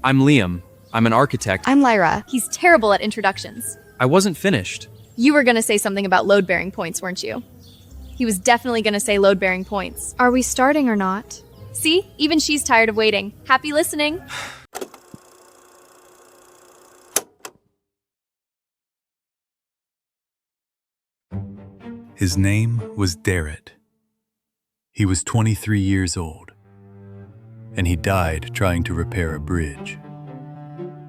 I'm Liam. I'm an architect. I'm Lyra. He's terrible at introductions. I wasn't finished. You were gonna say something about load-bearing points, weren't you? He was definitely gonna say load-bearing points. Are we starting or not? See? Even she's tired of waiting. Happy listening. His name was Daret. He was 23 years old, and he died trying to repair a bridge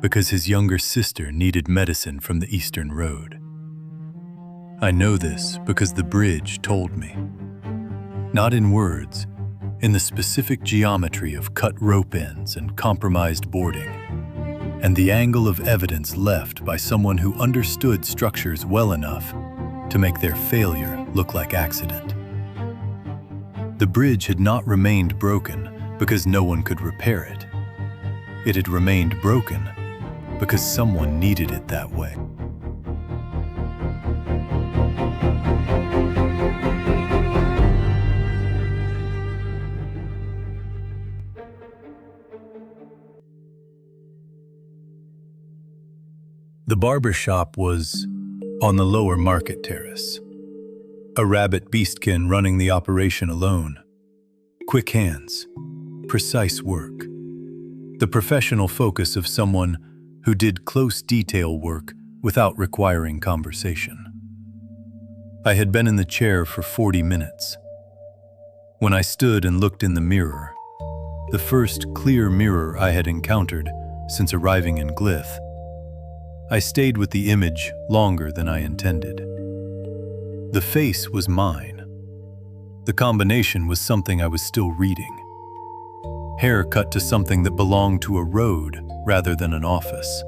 because his younger sister needed medicine from the Eastern Road. I know this because the bridge told me. Not in words, in the specific geometry of cut rope ends and compromised boarding, and the angle of evidence left by someone who understood structures well enough to make their failure look like accident. The bridge had not remained broken because no one could repair it. It had remained broken because someone needed it that way. The barber shop was on the lower market terrace. A rabbit beastkin running the operation alone. Quick hands, precise work. The professional focus of someone who did close detail work without requiring conversation. I had been in the chair for 40 minutes. When I stood and looked in the mirror, the first clear mirror I had encountered since arriving in Glyth, I stayed with the image longer than I intended. The face was mine. The combination was something I was still reading. Hair cut to something that belonged to a road rather than an office.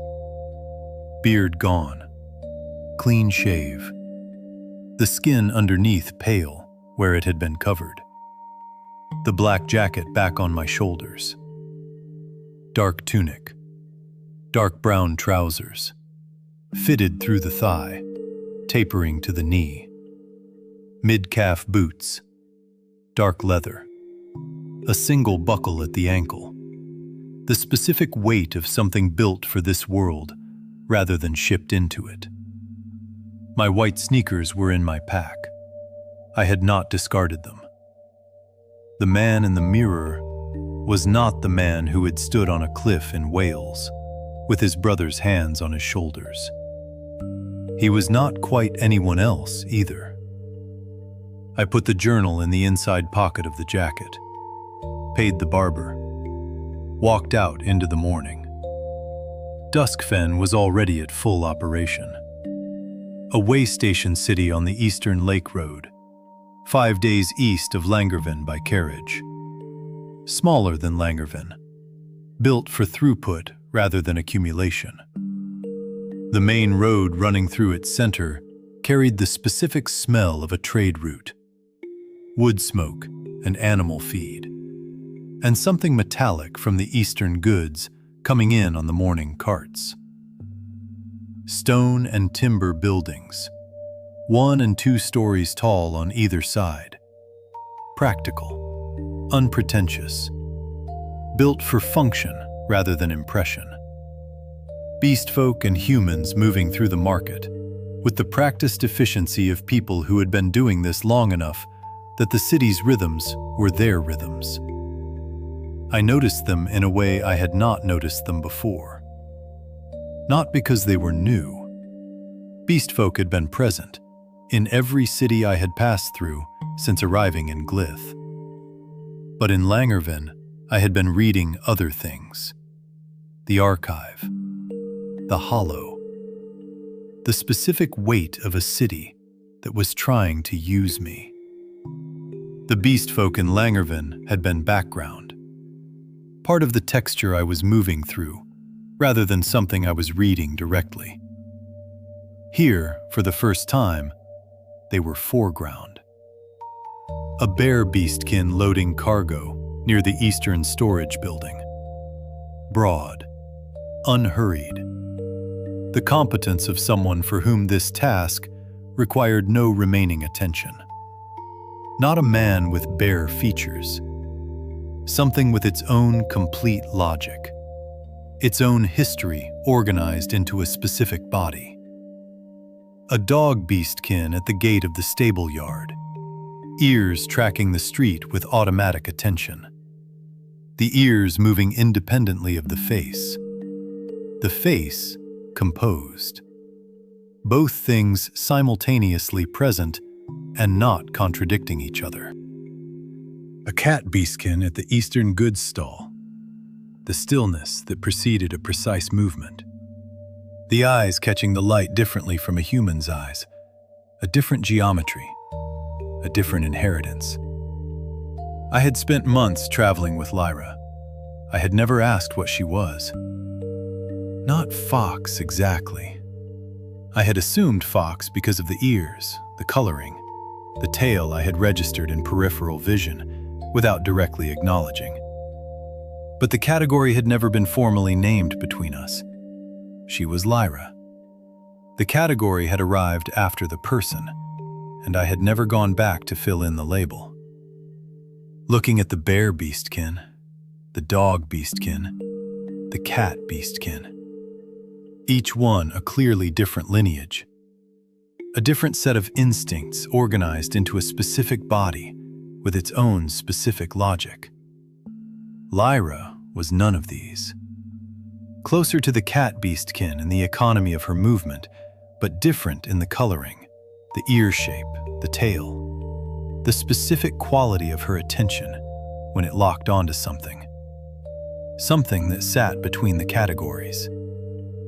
Beard gone. Clean shave. The skin underneath pale where it had been covered. The black jacket back on my shoulders. Dark tunic. Dark brown trousers. Fitted through the thigh, tapering to the knee. Mid-calf boots. Dark leather. A single buckle at the ankle. The specific weight of something built for this world rather than shipped into it. My white sneakers were in my pack. I had not discarded them. The man in the mirror was not the man who had stood on a cliff in Wales, with his brother's hands on his shoulders. He was not quite anyone else either. I put the journal in the inside pocket of the jacket, paid the barber, walked out into the morning. Duskfen was already at full operation. A way station city on the Eastern Lake Road, 5 days east of Llangervan by carriage. Smaller than Llangervan, built for throughput rather than accumulation. The main road running through its center carried the specific smell of a trade route, wood smoke and animal feed, and something metallic from the eastern goods coming in on the morning carts. Stone and timber buildings, 1 and 2 stories tall on either side. Practical, unpretentious, built for function rather than impression. Beast folk and humans moving through the market, with the practiced efficiency of people who had been doing this long enough that the city's rhythms were their rhythms. I noticed them in a way I had not noticed them before. Not because they were new. Beast folk had been present in every city I had passed through since arriving in Glyth. But in Llangervan, I had been reading other things. The archive. The hollow. The specific weight of a city that was trying to use me. The beast folk in Llangervan had been background. Part of the texture I was moving through, rather than something I was reading directly. Here, for the first time, they were foreground. A bear beastkin loading cargo near the Eastern Storage Building. Broad, unhurried. The competence of someone for whom this task required no remaining attention. Not a man with bare features. Something with its own complete logic. its own history organized into a specific body. A dog beastkin at the gate of the stable yard, ears tracking the street with automatic attention. The ears moving independently of the face composed. Both things simultaneously present and not contradicting each other. A cat beastkin at the eastern goods stall, the stillness that preceded a precise movement. The eyes catching the light differently from a human's eyes, a different geometry, a different inheritance. I had spent months traveling with Lyra. I had never asked what she was. Not fox exactly. I had assumed fox because of the ears, the coloring, the tail I had registered in peripheral vision without directly acknowledging. But the category had never been formally named between us. She was Lyra. The category had arrived after the person, and I had never gone back to fill in the label. Looking at the bear beastkin, the dog beastkin, the cat beastkin. Each one a clearly different lineage. A different set of instincts organized into a specific body with its own specific logic. Lyra was none of these. Closer to the cat beastkin in the economy of her movement, but different in the coloring, the ear shape, the tail, the specific quality of her attention when it locked onto something. Something that sat between the categories.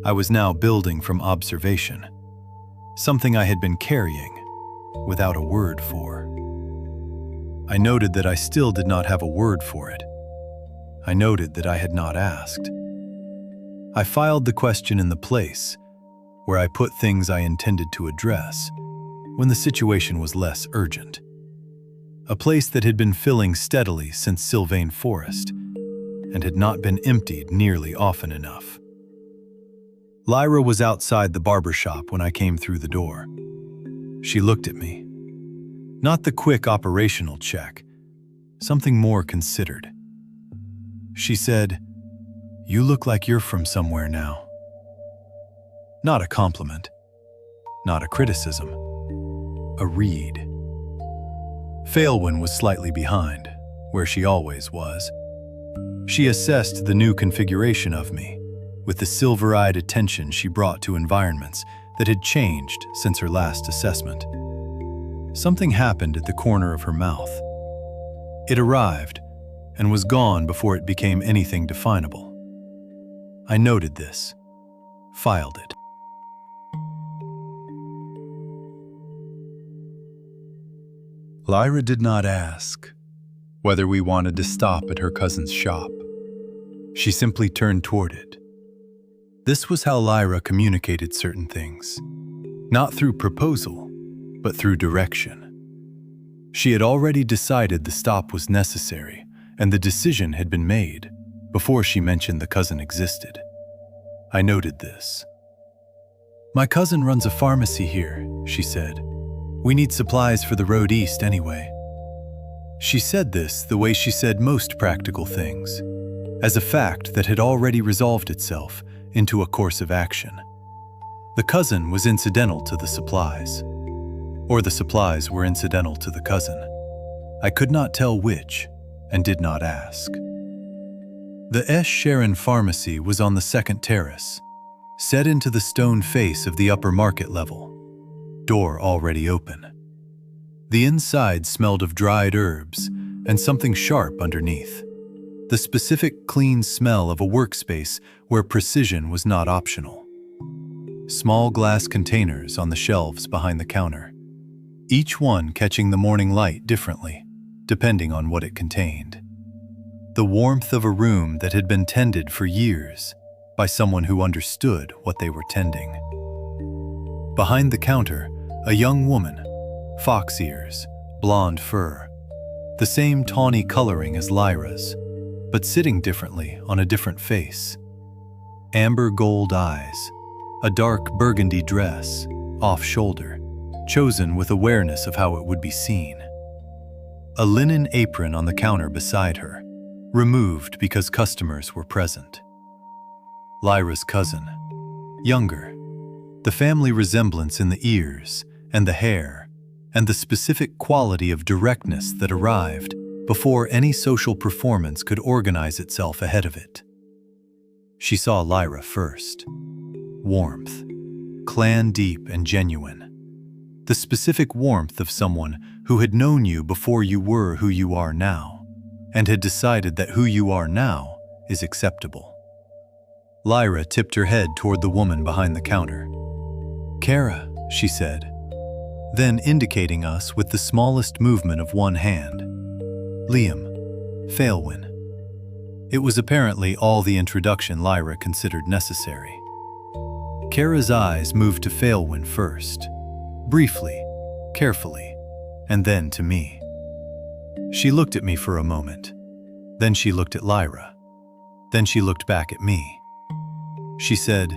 I was now building from observation. Something I had been carrying, without a word for. I noted that I still did not have a word for it. I noted that I had not asked. I filed the question in the place where I put things I intended to address when the situation was less urgent. A place that had been filling steadily since Sylvain Forest and had not been emptied nearly often enough. Lyra was outside the barber shop when I came through the door. She looked at me. Not the quick operational check, something more considered. She said, "You look like you're from somewhere now." Not a compliment, not a criticism, a read. Failwyn was slightly behind, where she always was. She assessed the new configuration of me, with the silver-eyed attention she brought to environments that had changed since her last assessment. Something happened at the corner of her mouth. It arrived and was gone before it became anything definable. I noted this, filed it. Lyra did not ask whether we wanted to stop at her cousin's shop. She simply turned toward it. This was how Lyra communicated certain things, not through proposal, but through direction. She had already decided the stop was necessary, and the decision had been made before she mentioned the cousin existed. I noted this. "My cousin runs a pharmacy here," she said. "We need supplies for the road east anyway." She said this the way she said most practical things, as a fact that had already resolved itself into a course of action. The cousin was incidental to the supplies, or the supplies were incidental to the cousin. I could not tell which, and did not ask. The Esh Sharon pharmacy was on the second terrace, set into the stone face of the upper market level, door already open. The inside smelled of dried herbs and something sharp underneath. The specific clean smell of a workspace where precision was not optional. Small glass containers on the shelves behind the counter, each one catching the morning light differently, depending on what it contained. The warmth of a room that had been tended for years by someone who understood what they were tending. Behind the counter, a young woman, fox ears, blonde fur, the same tawny coloring as Lyra's, but sitting differently on a different face. Amber gold eyes, a dark burgundy dress, off-shoulder, chosen with awareness of how it would be seen. A linen apron on the counter beside her, removed because customers were present. Lyra's cousin. Younger. The family resemblance in the ears and the hair, and the specific quality of directness that arrived before any social performance could organize itself ahead of it. She saw Lyra first. Warmth. Clan deep and genuine. The specific warmth of someone who had known you before you were who you are now, and had decided that who you are now is acceptable. Lyra tipped her head toward the woman behind the counter. "Kara," she said, then indicating us with the smallest movement of one hand. "Liam, Faelwyn." It was apparently all the introduction Lyra considered necessary. Kara's eyes moved to Faelwyn first, briefly, carefully, and then to me. She looked at me for a moment. Then she looked at Lyra. Then she looked back at me. She said,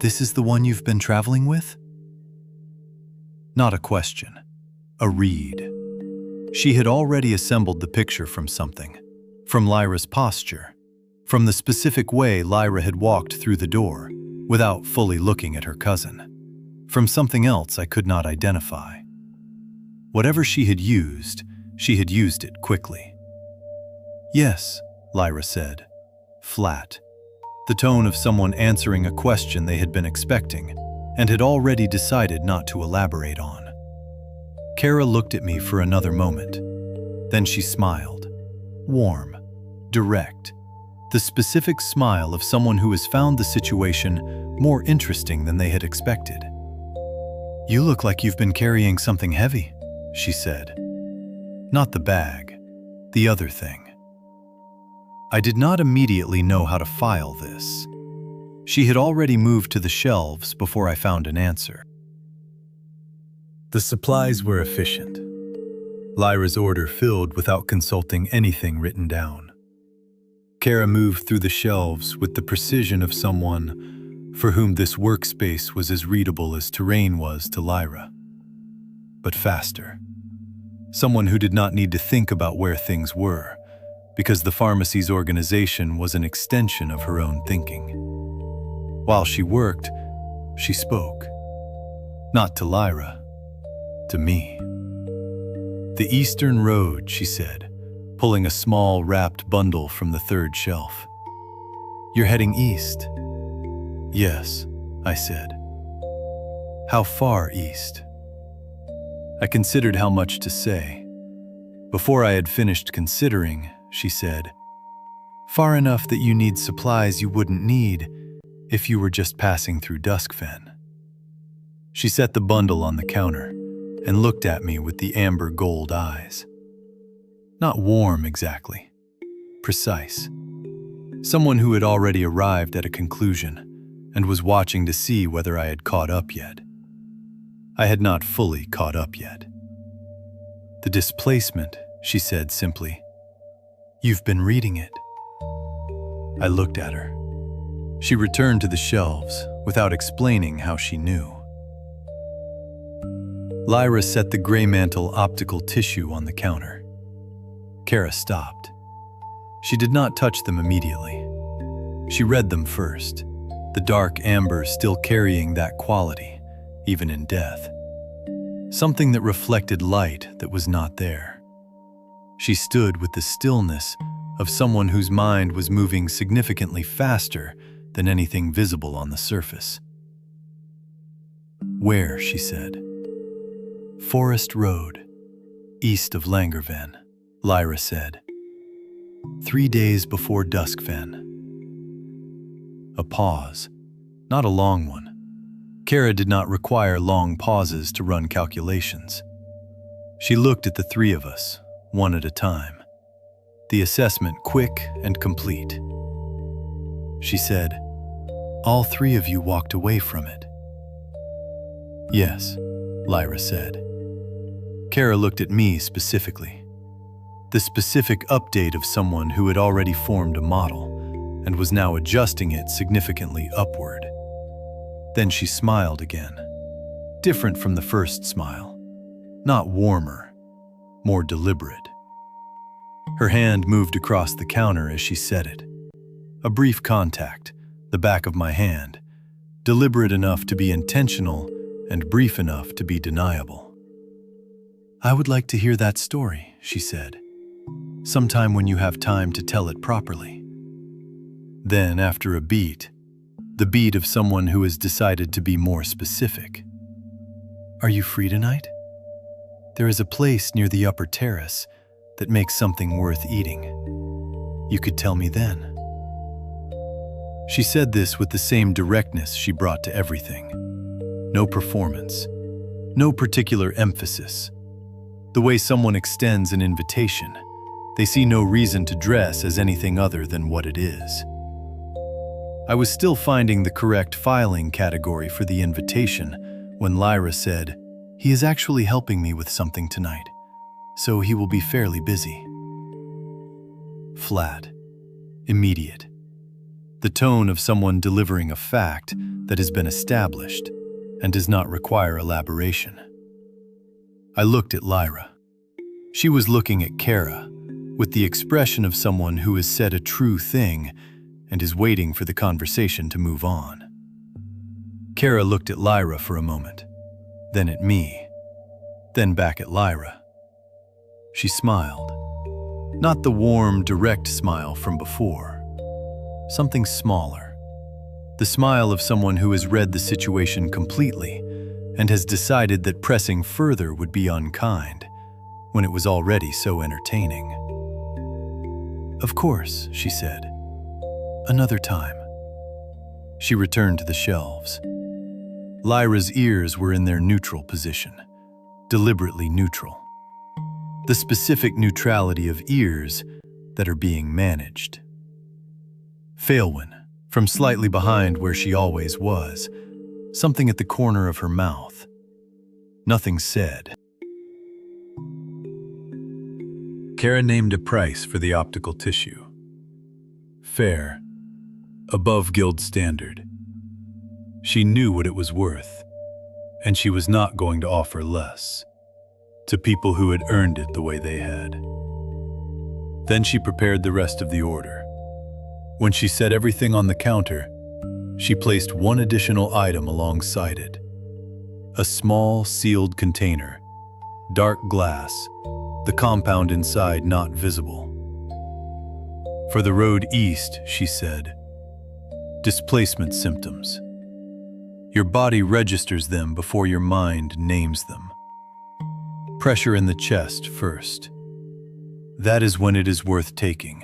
"This is the one you've been traveling with?" Not a question, a read. She had already assembled the picture from something, from Lyra's posture, from the specific way Lyra had walked through the door without fully looking at her cousin, from something else I could not identify. Whatever she had used it quickly. "Yes," Lyra said, flat, the tone of someone answering a question they had been expecting and had already decided not to elaborate on. Kara looked at me for another moment. Then she smiled. Warm, direct, the specific smile of someone who has found the situation more interesting than they had expected. "You look like you've been carrying something heavy," she said. "Not the bag, the other thing." I did not immediately know how to file this. She had already moved to the shelves before I found an answer. The supplies were efficient. Lyra's order filled without consulting anything written down. Kara moved through the shelves with the precision of someone for whom this workspace was as readable as terrain was to Lyra, but faster. Someone who did not need to think about where things were, because the pharmacy's organization was an extension of her own thinking. While she worked, she spoke. Not to Lyra, to me. "The Eastern Road," she said, pulling a small wrapped bundle from the third shelf. "You're heading east?" "Yes," I said. "How far east?" I considered how much to say. Before I had finished considering, she said, "Far enough that you need supplies you wouldn't need if you were just passing through Duskfen." She set the bundle on the counter and looked at me with the amber gold eyes. Not warm exactly, precise. Someone who had already arrived at a conclusion and was watching to see whether I had caught up yet. I had not fully caught up yet. "The displacement," she said simply. "You've been reading it." I looked at her. She returned to the shelves without explaining how she knew. Lyra set the gray mantle optical tissue on the counter. Kara stopped. She did not touch them immediately. She read them first, the dark amber still carrying that quality, even in death. Something that reflected light that was not there. She stood with the stillness of someone whose mind was moving significantly faster than anything visible on the surface. "Where?" she said. "Forest Road, east of Langerven," Lyra said. 3 days before Duskfen." A pause, not a long one. Kara did not require long pauses to run calculations. She looked at the three of us, one at a time. The assessment quick and complete. She said, "All 3 of you walked away from it." "Yes," Lyra said. Kara looked at me specifically. The specific update of someone who had already formed a model and was now adjusting it significantly upward. Then she smiled again. Different from the first smile. Not warmer, more deliberate. Her hand moved across the counter as she said it. A brief contact, the back of my hand, deliberate enough to be intentional and brief enough to be deniable. "I would like to hear that story," she said. "Sometime when you have time to tell it properly." Then, after a beat, the beat of someone who has decided to be more specific. "Are you free tonight? There is a place near the upper terrace that makes something worth eating. You could tell me then." She said this with the same directness she brought to everything. No performance, no particular emphasis. The way someone extends an invitation, they see no reason to dress as anything other than what it is. I was still finding the correct filing category for the invitation when Lyra said, "He is actually helping me with something tonight, so he will be fairly busy." Flat, immediate. The tone of someone delivering a fact that has been established and does not require elaboration. I looked at Lyra. She was looking at Kara with the expression of someone who has said a true thing and is waiting for the conversation to move on. Kara looked at Lyra for a moment, then at me, then back at Lyra. She smiled. Not the warm, direct smile from before. Something smaller. The smile of someone who has read the situation completely and has decided that pressing further would be unkind when it was already so entertaining. "Of course," she said. "Another time." She returned to the shelves. Lyra's ears were in their neutral position, deliberately neutral. The specific neutrality of ears that are being managed. Failwyn, from slightly behind where she always was, something at the corner of her mouth. Nothing said. Kara named a price for the optical tissue. Fair. Above guild standard. She knew what it was worth, and she was not going to offer less to people who had earned it the way they had. Then she prepared the rest of the order. When she set everything on the counter, she placed one additional item alongside it. A small, sealed container, dark glass, the compound inside not visible. "For the road east," she said, "displacement symptoms. Your body registers them before your mind names them. Pressure in the chest first. That is when it is worth taking,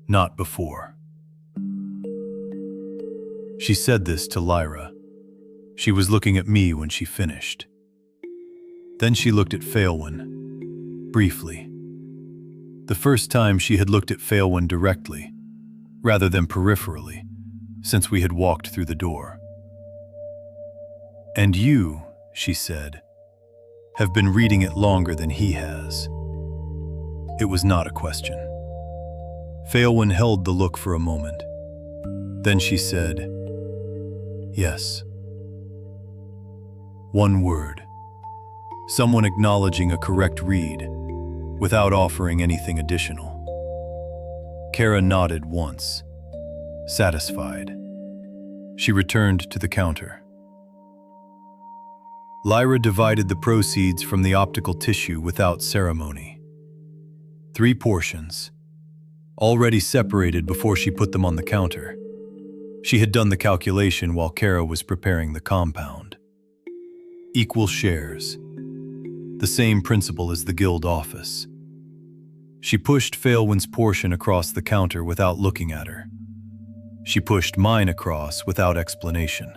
not before." She said this to Lyra. She was looking at me when she finished. Then she looked at Failwyn, briefly. The first time she had looked at Failwyn directly, rather than peripherally, since we had walked through the door. "And you," she said, "have been reading it longer than he has." It was not a question. Failwyn held the look for a moment. Then she said, "Yes." One word. Someone acknowledging a correct read, without offering anything additional. Kara nodded once, satisfied. She returned to the counter. Lyra divided the proceeds from the optical tissue without ceremony. 3 portions, already separated before she put them on the counter. She had done the calculation while Kara was preparing the compound. Equal shares. The same principle as the guild office. She pushed Failwyn's portion across the counter without looking at her. She pushed mine across without explanation.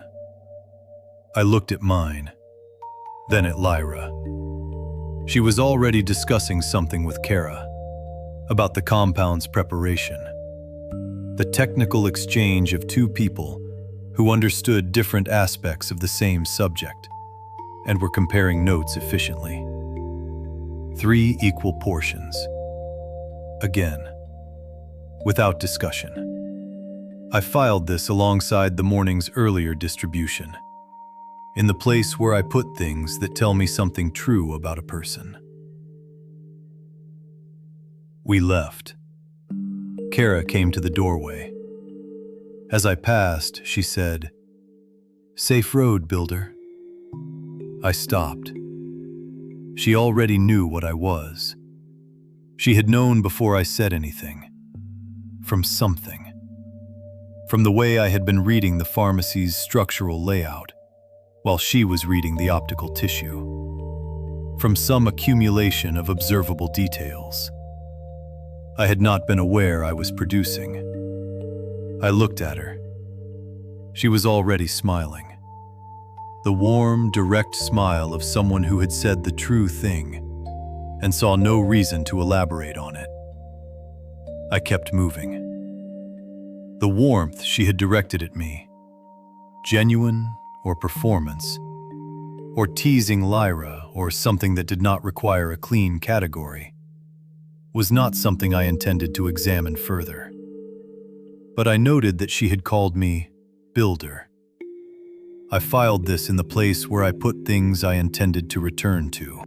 I looked at mine, then at Lyra. She was already discussing something with Kara about the compound's preparation. The technical exchange of 2 people who understood different aspects of the same subject and were comparing notes efficiently. 3 equal portions. Again, without discussion. I filed this alongside the morning's earlier distribution, in the place where I put things that tell me something true about a person. We left. Kara came to the doorway. As I passed, she said, "Safe road, builder." I stopped. She already knew what I was. She had known before I said anything. From something. From the way I had been reading the pharmacy's structural layout, while she was reading the optical tissue. From some accumulation of observable details. I had not been aware I was producing. I looked at her. She was already smiling. The warm, direct smile of someone who had said the true thing and saw no reason to elaborate on it. I kept moving. The warmth she had directed at me, genuine or performance, or teasing Lyra or something that did not require a clean category, was not something I intended to examine further. But I noted that she had called me builder. I filed this in the place where I put things I intended to return to.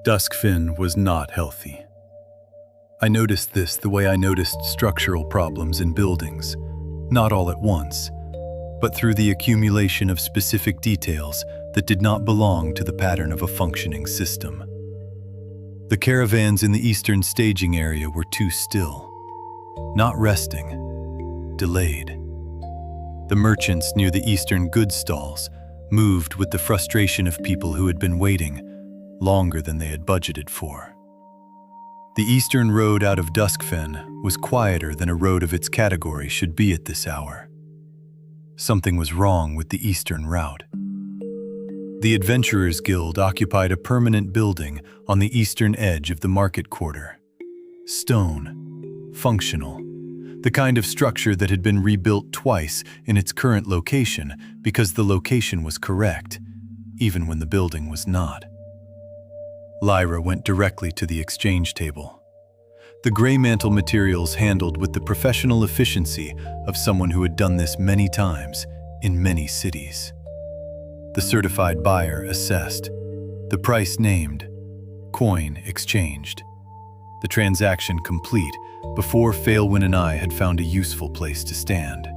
Duskfen was not healthy. I noticed this the way I noticed structural problems in buildings, not all at once, but through the accumulation of specific details that did not belong to the pattern of a functioning system. The caravans in the eastern staging area were too still, not resting, delayed. The merchants near the eastern goods stalls moved with the frustration of people who had been waiting longer than they had budgeted for. The eastern road out of Duskfen was quieter than a road of its category should be at this hour. Something was wrong with the eastern route. The Adventurers Guild occupied a permanent building on the eastern edge of the market quarter. Stone, functional, the kind of structure that had been rebuilt twice in its current location because the location was correct, even when the building was not. Lyra went directly to the exchange table. The gray mantle materials handled with the professional efficiency of someone who had done this many times in many cities. The certified buyer assessed, the price named, coin exchanged. The transaction complete before Failwin and I had found a useful place to stand.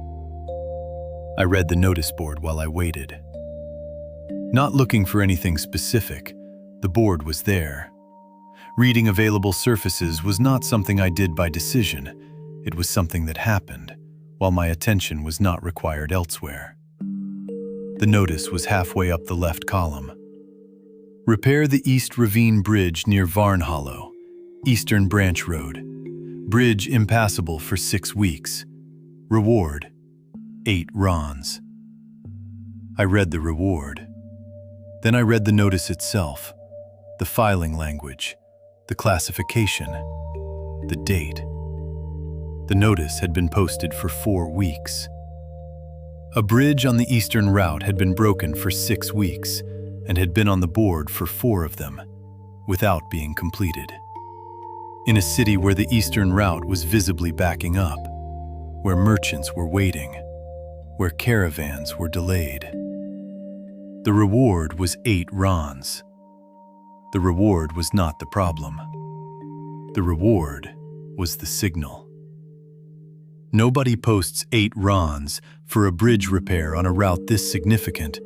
I read the notice board while I waited. Not looking for anything specific, the board was there. Reading available surfaces was not something I did by decision. It was something that happened, while my attention was not required elsewhere. The notice was halfway up the left column. Repair the East Ravine Bridge near Varnhollow, Eastern Branch Road. Bridge impassable for 6 weeks. Reward, 8 rons. I read the reward. Then I read the notice itself, the filing language, the classification, the date. The notice had been posted for 4 weeks. A bridge on the eastern route had been broken for 6 weeks and had been on the board for 4 of them, without being completed. In a city where the eastern route was visibly backing up, where merchants were waiting, where caravans were delayed. The reward was 8 rons. The reward was not the problem. The reward was the signal. Nobody posts 8 rons for a bridge repair on a route this significant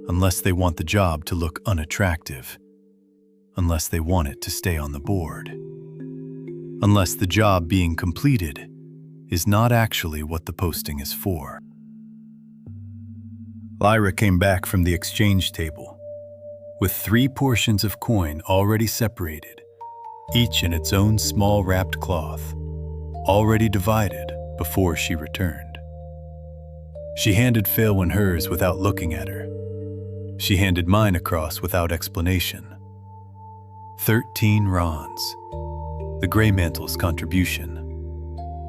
unless they want the job to look unattractive, unless they want it to stay on the board, unless the job being completed is not actually what the posting is for. Lyra came back from the exchange table with 3 portions of coin already separated, each in its own small wrapped cloth, already divided before she returned. She handed Failwin hers without looking at her. She handed mine across without explanation. 13 rons. The Grey Mantle's contribution.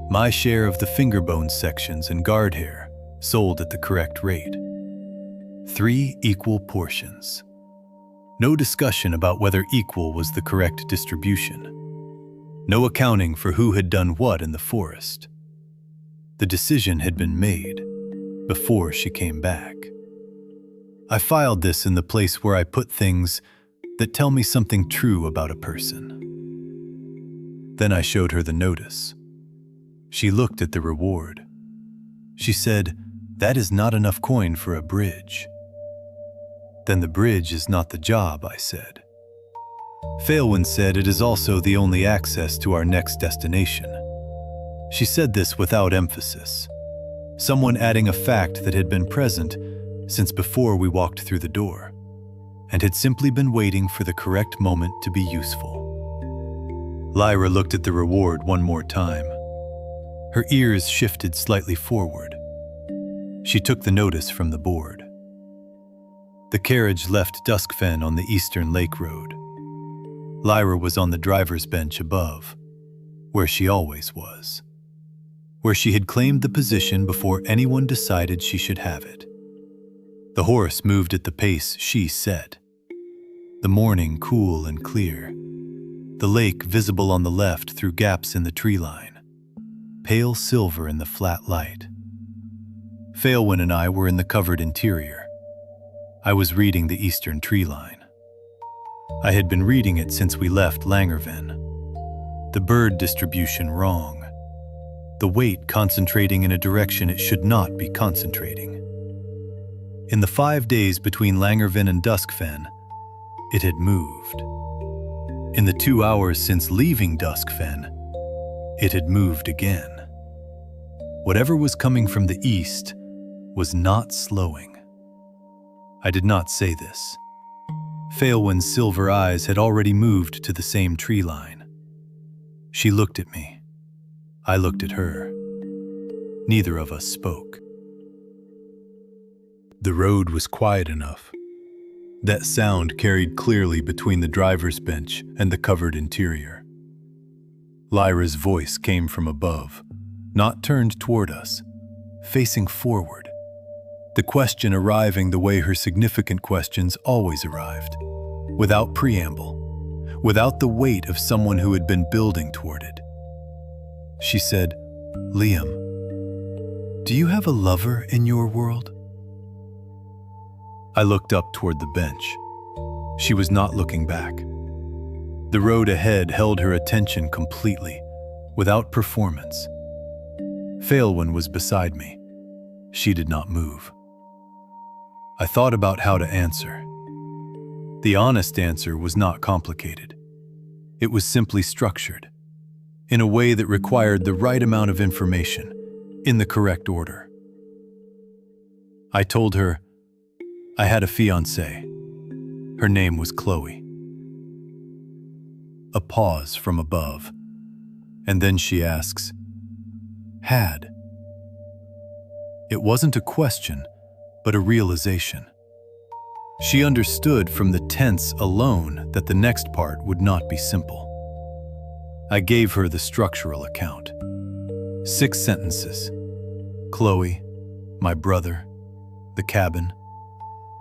My share of the finger bone sections and guard hair, sold at the correct rate. 3 equal portions. No discussion about whether equal was the correct distribution. No accounting for who had done what in the forest. The decision had been made before she came back. I filed this in the place where I put things that tell me something true about a person. Then I showed her the notice. She looked at the reward. She said, "That is not enough coin for a bridge." "Then the bridge is not the job," I said. Failwin said it is also the only access to our next destination. She said this without emphasis, someone adding a fact that had been present since before we walked through the door, and had simply been waiting for the correct moment to be useful. Lyra looked at the reward one more time. Her ears shifted slightly forward. She took the notice from the board. The carriage left Duskfen on the eastern lake road. Lyra was on the driver's bench above, where she always was, where she had claimed the position before anyone decided she should have it. The horse moved at the pace she set. The morning cool and clear. The lake visible on the left through gaps in the tree line. Pale silver in the flat light. Failwin and I were in the covered interior. I was reading the eastern tree line. I had been reading it since we left Langerven. The bird distribution wrong. The weight concentrating in a direction it should not be concentrating. In the 5 days between Langerven and Duskfen, it had moved. In the 2 hours since leaving Duskfen, it had moved again. Whatever was coming from the east was not slowing. I did not say this. Failwin's silver eyes had already moved to the same tree line. She looked at me. I looked at her. Neither of us spoke. The road was quiet enough. That sound carried clearly between the driver's bench and the covered interior. Lyra's voice came from above, not turned toward us, facing forward. The question arriving the way her significant questions always arrived, without preamble, without the weight of someone who had been building toward it. She said, "Liam, do you have a lover in your world?" I looked up toward the bench. She was not looking back. The road ahead held her attention completely, without performance. Failwin was beside me. She did not move. I thought about how to answer. The honest answer was not complicated. It was simply structured, in a way that required the right amount of information, in the correct order. I told her I had a fiancée. Her name was Chloe. A pause from above, and then she asks, "Had?" It wasn't a question, but a realization. She understood from the tense alone that the next part would not be simple. I gave her the structural account. 6 sentences. Chloe, my brother, the cabin,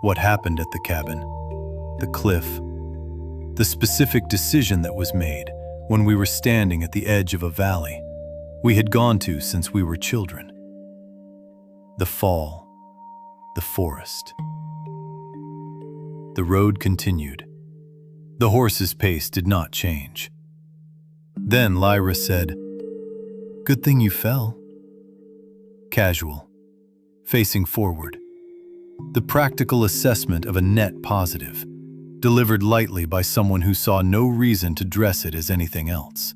what happened at the cabin, the cliff, the specific decision that was made when we were standing at the edge of a valley we had gone to since we were children, the fall, the forest. The road continued. The horse's pace did not change. Then Lyra said, "Good thing you fell." Casual, facing forward. The practical assessment of a net positive, delivered lightly by someone who saw no reason to dress it as anything else.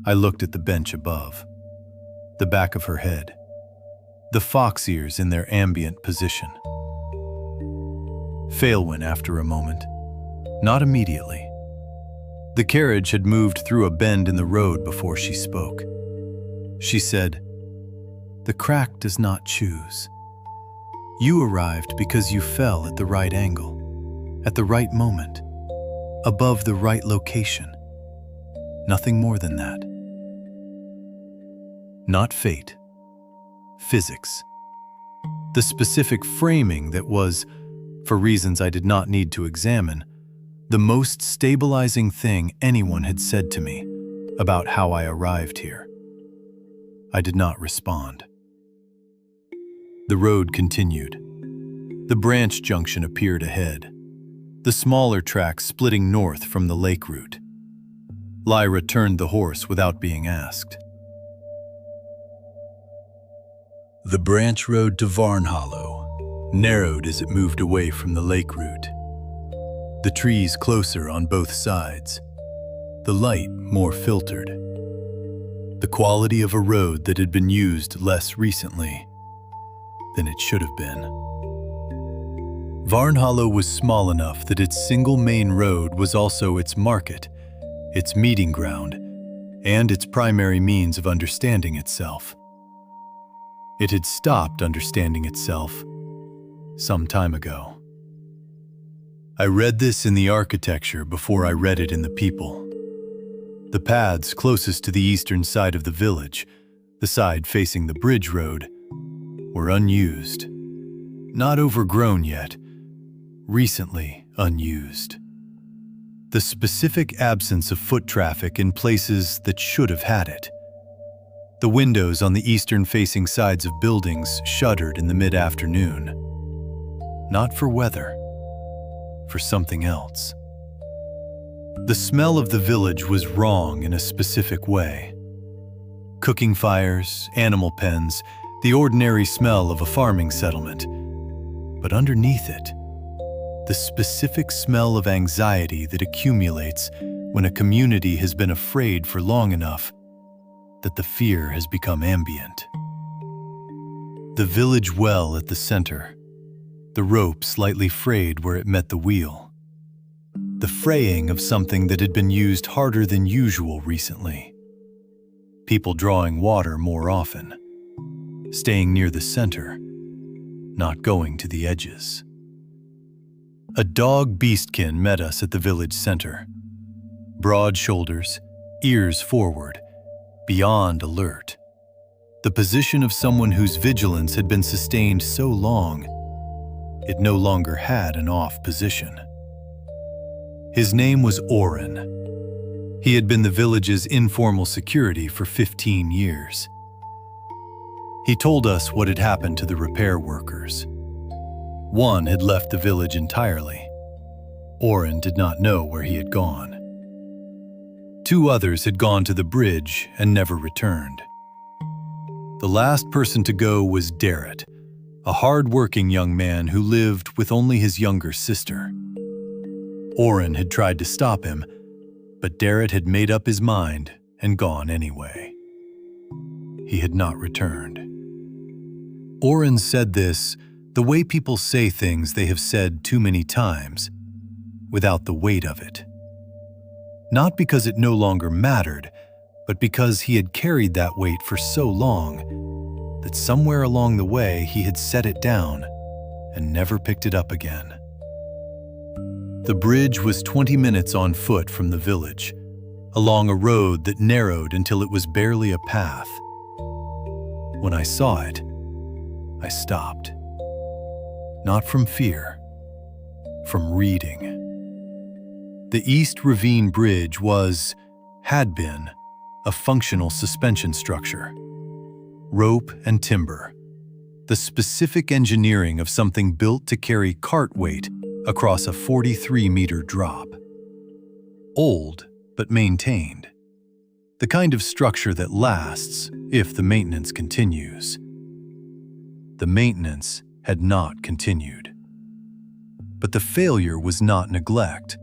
I looked at the bench above, the back of her head, the fox ears in their ambient position. Failwin after a moment, not immediately. The carriage had moved through a bend in the road before she spoke. She said, "The crack does not choose. You arrived because you fell at the right angle, at the right moment, above the right location. Nothing more than that. Not fate. Physics. The specific framing that was, for reasons I did not need to examine, the most stabilizing thing anyone had said to me about how I arrived here." I did not respond. The road continued. The branch junction appeared ahead, the smaller track splitting north from the lake route. Lyra turned the horse without being asked. The branch road to Varnhollow narrowed as it moved away from the lake route. The trees closer on both sides, the light more filtered. The quality of a road that had been used less recently than it should have been. Varnhollow was small enough that its single main road was also its market, its meeting ground, and its primary means of understanding itself. It had stopped understanding itself some time ago. I read this in the architecture before I read it in the people. The paths closest to the eastern side of the village, the side facing the bridge road, were unused. Not overgrown yet, recently unused. The specific absence of foot traffic in places that should have had it. The windows on the eastern-facing sides of buildings shuttered in the mid-afternoon. Not for weather, for something else. The smell of the village was wrong in a specific way. Cooking fires, animal pens, the ordinary smell of a farming settlement. But underneath it, the specific smell of anxiety that accumulates when a community has been afraid for long enough that the fear has become ambient. The village well at the center, the rope slightly frayed where it met the wheel. The fraying of something that had been used harder than usual recently. People drawing water more often, staying near the center, not going to the edges. A dog beastkin met us at the village center. Broad shoulders, ears forward, beyond alert. The position of someone whose vigilance had been sustained so long, it no longer had an off position. His name was Oren. He had been the village's informal security for 15 years. He told us what had happened to the repair workers. One had left the village entirely. Oren did not know where he had gone. 2 others had gone to the bridge and never returned. The last person to go was Daret, a hard-working young man who lived with only his younger sister. Oren had tried to stop him, but Daret had made up his mind and gone anyway. He had not returned. Oren said this the way people say things they have said too many times, without the weight of it. Not because it no longer mattered, but because he had carried that weight for so long that somewhere along the way he had set it down and never picked it up again. The bridge was 20 minutes on foot from the village, along a road that narrowed until it was barely a path. When I saw it, I stopped. Not from fear, from reading. The East Ravine Bridge had been, a functional suspension structure. Rope and timber, the specific engineering of something built to carry cart weight across a 43-meter drop. Old, but maintained. The kind of structure that lasts if the maintenance continues. The maintenance had not continued. But the failure was not neglect.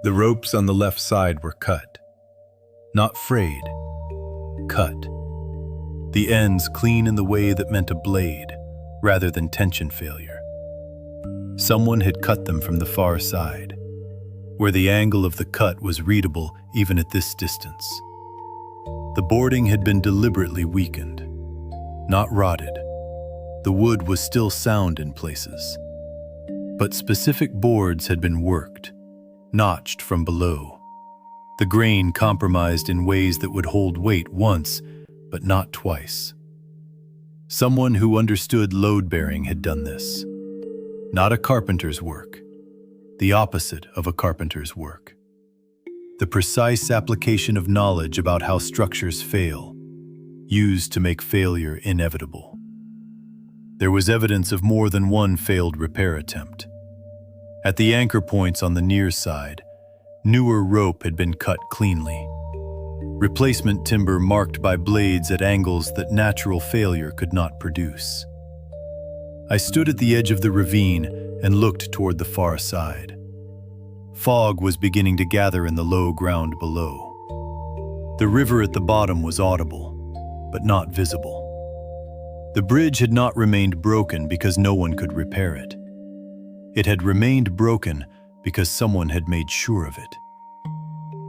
The ropes on the left side were cut. Not frayed, cut. The ends clean in the way that meant a blade, rather than tension failure. Someone had cut them from the far side, where the angle of the cut was readable even at this distance. The boarding had been deliberately weakened, not rotted. The wood was still sound in places, but specific boards had been worked, notched from below. The grain compromised in ways that would hold weight once, but not twice. Someone who understood load-bearing had done this. Not a carpenter's work, the opposite of a carpenter's work. The precise application of knowledge about how structures fail, used to make failure inevitable. There was evidence of more than one failed repair attempt. At the anchor points on the near side, Newer rope had been cut cleanly. Replacement timber marked by blades at angles that natural failure could not produce. I stood at the edge of the ravine and looked toward the far side. Fog was beginning to gather in the low ground below. The river at the bottom was audible, but not visible. The bridge had not remained broken because no one could repair it. It had remained broken because someone had made sure of it.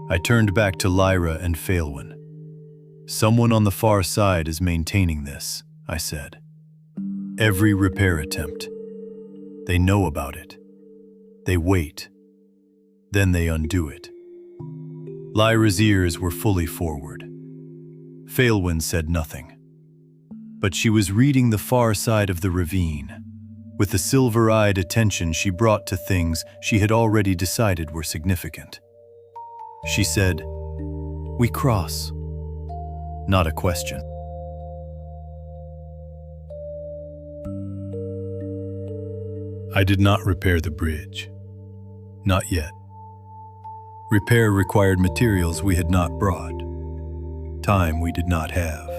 I turned back to Lyra and Phalwyn. "Someone on the far side is maintaining this," I said. "Every repair attempt. They know about it. They wait. Then they undo it." Lyra's ears were fully forward. Phalwyn said nothing. But she was reading the far side of the ravine, with the silver-eyed attention she brought to things she had already decided were significant. She said, "We cross." Not a question. I did not repair the bridge. Not yet. Repair required materials we had not brought, time we did not have,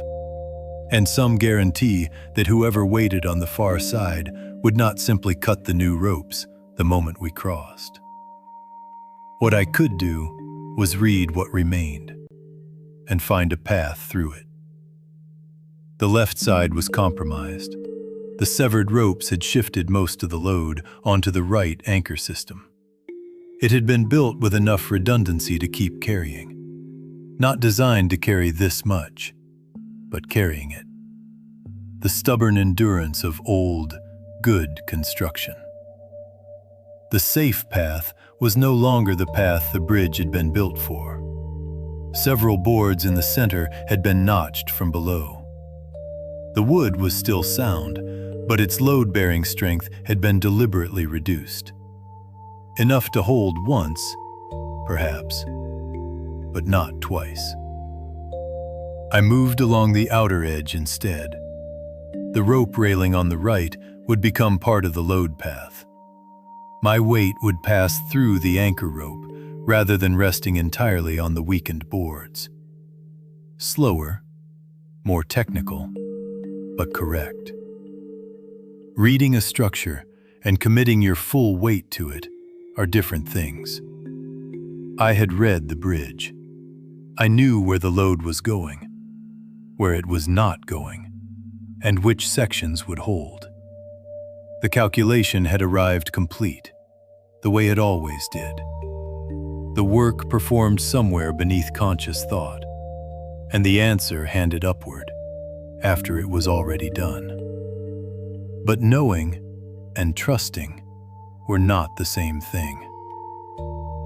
and some guarantee that whoever waited on the far side would not simply cut the new ropes the moment we crossed. What I could do was read what remained and find a path through it. The left side was compromised. The severed ropes had shifted most of the load onto the right anchor system. It had been built with enough redundancy to keep carrying. Not designed to carry this much, but carrying it. The stubborn endurance of old, good construction. The safe path was no longer the path the bridge had been built for. Several boards in the center had been notched from below. The wood was still sound, but its load-bearing strength had been deliberately reduced. Enough to hold once, perhaps, but not twice. I moved along the outer edge instead. The rope railing on the right would become part of the load path. My weight would pass through the anchor rope rather than resting entirely on the weakened boards. Slower, more technical, but correct. Reading a structure and committing your full weight to it are different things. I had read the bridge. I knew where the load was going, where it was not going, and which sections would hold. The calculation had arrived complete, the way it always did. The work performed somewhere beneath conscious thought, and the answer handed upward after it was already done. But knowing and trusting were not the same thing.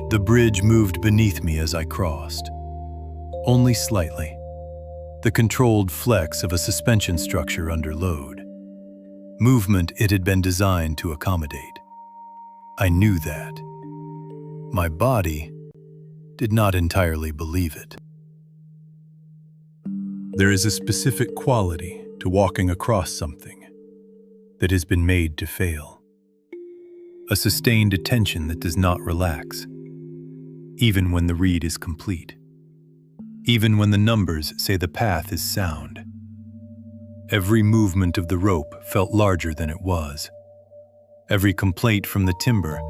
The bridge moved beneath me as I crossed, only slightly, the controlled flex of a suspension structure under load. Movement it had been designed to accommodate. I knew that. My body did not entirely believe it. There is a specific quality to walking across something that has been made to fail. A sustained attention that does not relax, even when the read is complete, even when the numbers say the path is sound. Every movement of the rope felt larger than it was. Every complaint from the timber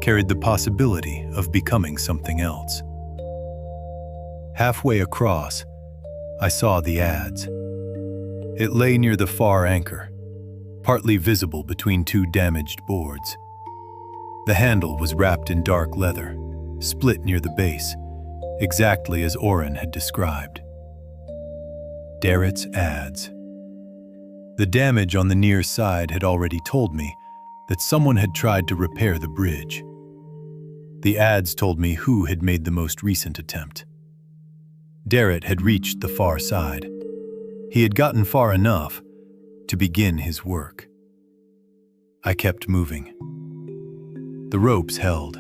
carried the possibility of becoming something else. Halfway across, I saw the adze. It lay near the far anchor, partly visible between two damaged boards. The handle was wrapped in dark leather, split near the base, exactly as Oren had described. Daret's adze. The damage on the near side had already told me that someone had tried to repair the bridge. The adze told me who had made the most recent attempt. Daret had reached the far side. He had gotten far enough to begin his work. I kept moving. The ropes held.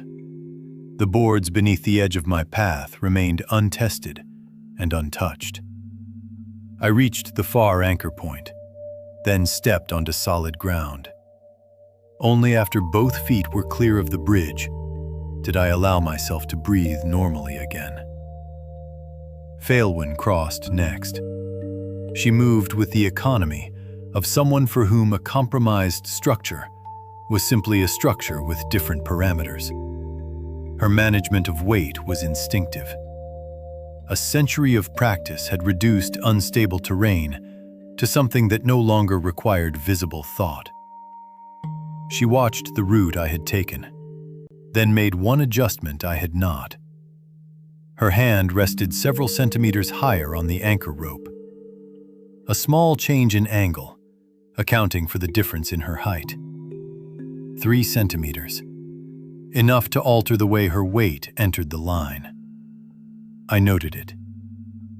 The boards beneath the edge of my path remained untested and untouched. I reached the far anchor point, then stepped onto solid ground. Only after both feet were clear of the bridge did I allow myself to breathe normally again. Faelwyn crossed next. She moved with the economy of someone for whom a compromised structure was simply a structure with different parameters. Her management of weight was instinctive. A century of practice had reduced unstable terrain to something that no longer required visible thought. She watched the route I had taken, then made one adjustment I had not. Her hand rested several centimeters higher on the anchor rope. A small change in angle, accounting for the difference in her height. 3 centimeters, enough to alter the way her weight entered the line. I noted it,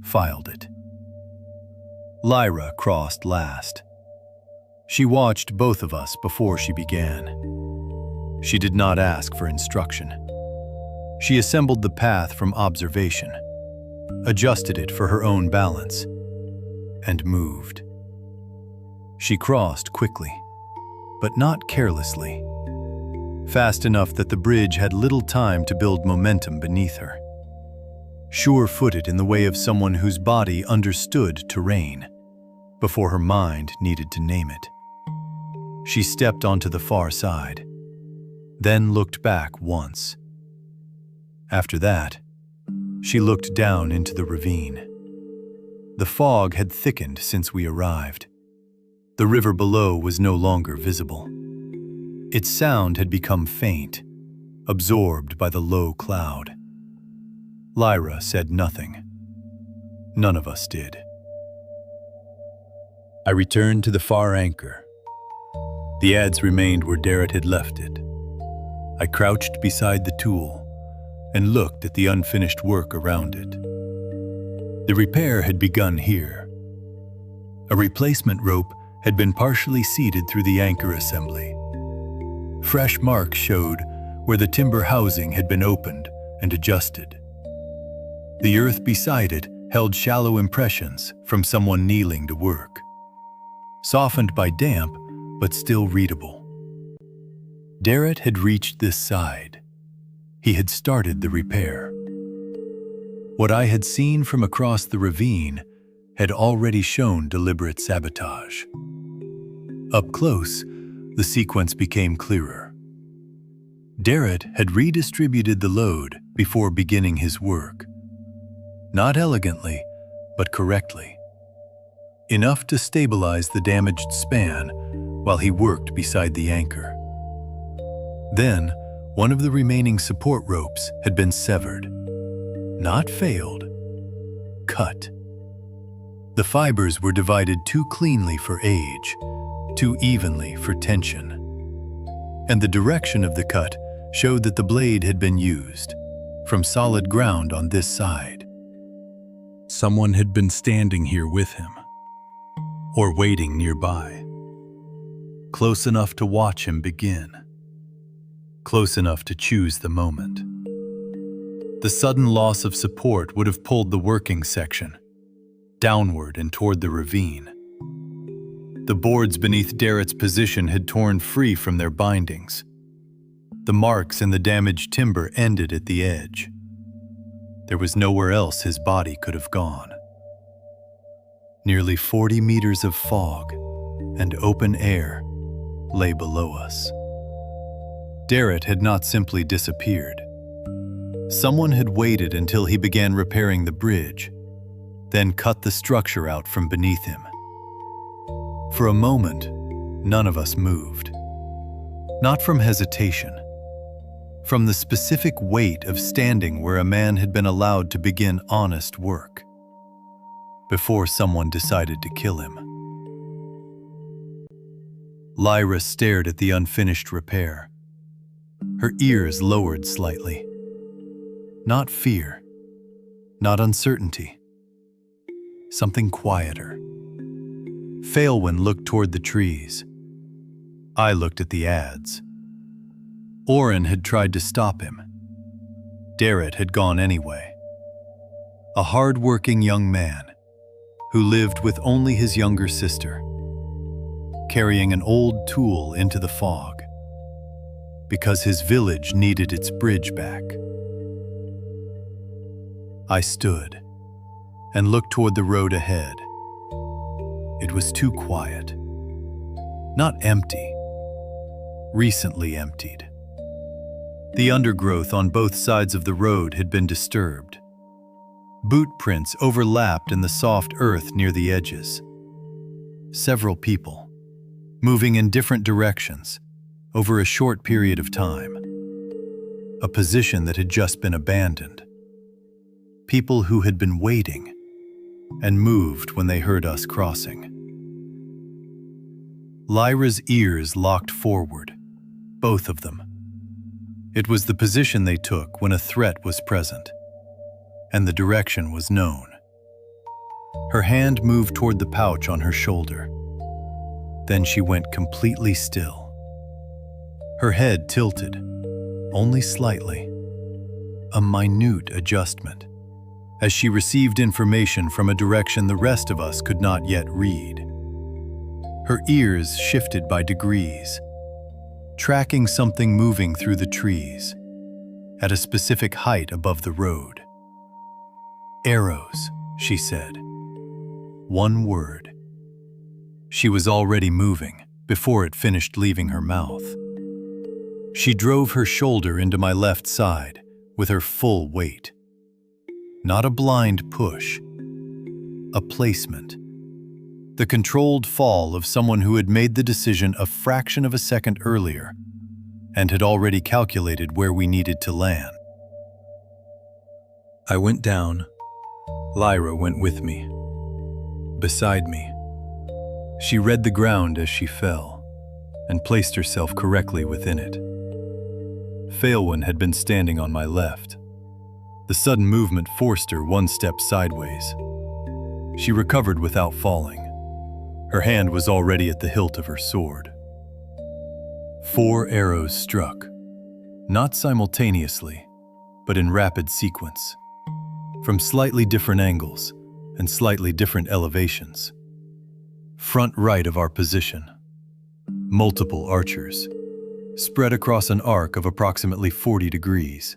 filed it. Lyra crossed last. She watched both of us before she began. She did not ask for instruction. She assembled the path from observation, adjusted it for her own balance, and moved. She crossed quickly, but not carelessly, fast enough that the bridge had little time to build momentum beneath her. Sure-footed in the way of someone whose body understood terrain before her mind needed to name it. She stepped onto the far side, then looked back once. After that, she looked down into the ravine. The fog had thickened since we arrived. The river below was no longer visible. Its sound had become faint, absorbed by the low cloud. Lyra said nothing. None of us did. I returned to the far anchor. The adze remained where Daret had left it. I crouched beside the tool and looked at the unfinished work around it. The repair had begun here. A replacement rope had been partially seeded through the anchor assembly. Fresh marks showed where the timber housing had been opened and adjusted. The earth beside it held shallow impressions from someone kneeling to work, softened by damp but still readable. Daret had reached this side. He had started the repair. What I had seen from across the ravine had already shown deliberate sabotage. Up close, the sequence became clearer. Daret had redistributed the load before beginning his work. Not elegantly, but correctly. Enough to stabilize the damaged span while he worked beside the anchor. Then, one of the remaining support ropes had been severed. Not failed, cut. The fibers were divided too cleanly for age, too evenly for tension. And the direction of the cut showed that the blade had been used, from solid ground on this side. Someone had been standing here with him, or waiting nearby. Close enough to watch him begin. Close enough to choose the moment. The sudden loss of support would have pulled the working section downward and toward the ravine. The boards beneath Daret's position had torn free from their bindings. The marks in the damaged timber ended at the edge. There was nowhere else his body could have gone. Nearly 40 meters of fog and open air lay below us. Daret had not simply disappeared. Someone had waited until he began repairing the bridge, then cut the structure out from beneath him. For a moment, none of us moved. Not from hesitation, from the specific weight of standing where a man had been allowed to begin honest work, before someone decided to kill him. Lyra stared at the unfinished repair. Her ears lowered slightly. Not fear, not uncertainty. Something quieter. Faelwyn looked toward the trees. I looked at the adze. Oren had tried to stop him. Daret had gone anyway. A hard-working young man who lived with only his younger sister, carrying an old tool into the fog. because his village needed its bridge back. I stood and looked toward the road ahead. It was too quiet. Not empty. Recently emptied. The undergrowth on both sides of the road had been disturbed. Boot prints overlapped in the soft earth near the edges. Several people, moving in different directions over a short period of time. A position that had just been abandoned. People who had been waiting and moved when they heard us crossing. Lyra's ears locked forward, both of them. It was the position they took when a threat was present, and the direction was known. Her hand moved toward the pouch on her shoulder. Then she went completely still. Her head tilted, only slightly. A minute adjustment, as she received information from a direction the rest of us could not yet read. Her ears shifted by degrees, tracking something moving through the trees, at a specific height above the road. "Arrows," she said. One word. She was already moving before it finished leaving her mouth. She drove her shoulder into my left side with her full weight. Not a blind push, a placement. The controlled fall of someone who had made the decision a fraction of a second earlier and had already calculated where we needed to land. I went down. Lyra went with me. Beside me. She read the ground as she fell and placed herself correctly within it. Failwyn had been standing on my left. The sudden movement forced her one step sideways. She recovered without falling. Her hand was already at the hilt of her sword. 4 arrows struck, not simultaneously, but in rapid sequence, from slightly different angles and slightly different elevations. Front right of our position. Multiple archers, spread across an arc of approximately 40 degrees.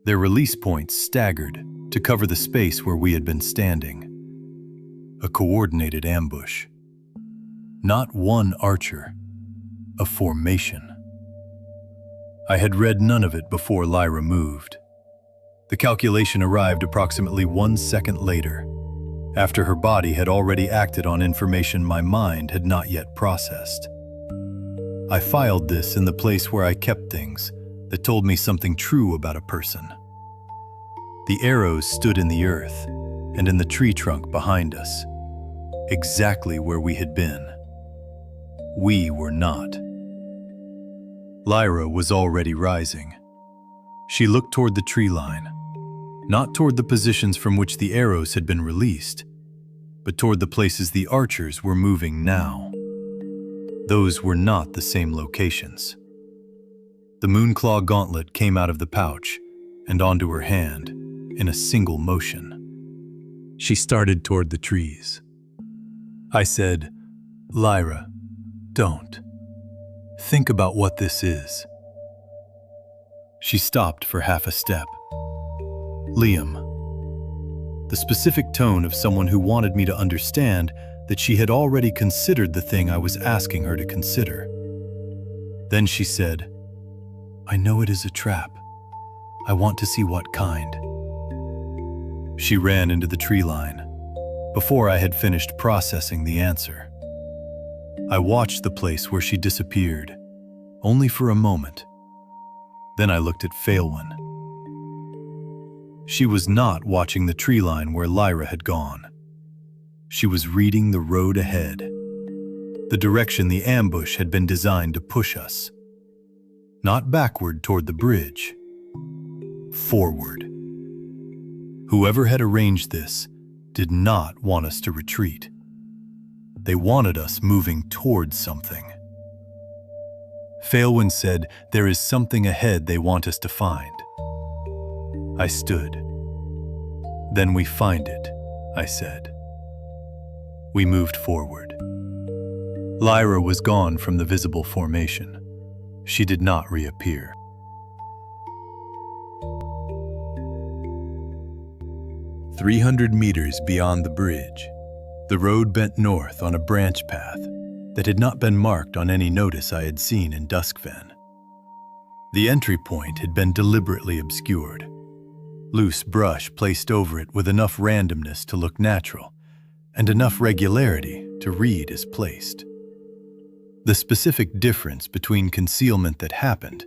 Their release points staggered to cover the space where we had been standing. A coordinated ambush. Not one archer, a formation. I had read none of it before Lyra moved. The calculation arrived approximately 1 second later, after her body had already acted on information my mind had not yet processed. I filed this in the place where I kept things that told me something true about a person. The arrows stood in the earth and in the tree trunk behind us, exactly where we had been. We were not. Lyra was already rising. She looked toward the tree line, not toward the positions from which the arrows had been released, but toward the places the archers were moving now. Those were not the same locations. The Moonclaw gauntlet came out of the pouch and onto her hand in a single motion. She started toward the trees. I said, "Lyra, don't. Think about what this is." She stopped for half a step. "Liam." The specific tone of someone who wanted me to understand that she had already considered the thing I was asking her to consider. Then she said, "I know it is a trap. I want to see what kind." She ran into the tree line before I had finished processing the answer. I watched the place where she disappeared, only for a moment. Then I looked at Failwyn. She was not watching the tree line where Lyra had gone. She was reading the road ahead, the direction the ambush had been designed to push us. Not backward toward the bridge, forward. Whoever had arranged this did not want us to retreat. They wanted us moving towards something. Failwyn said, "There is something ahead they want us to find." I stood. "Then we find it," I said. We moved forward. Lyra was gone from the visible formation. She did not reappear. "300 meters beyond the bridge, the road bent north on a branch path that had not been marked on any notice I had seen in Duskfen. The entry point had been deliberately obscured, loose brush placed over it with enough randomness to look natural and enough regularity to read as placed. The specific difference between concealment that happened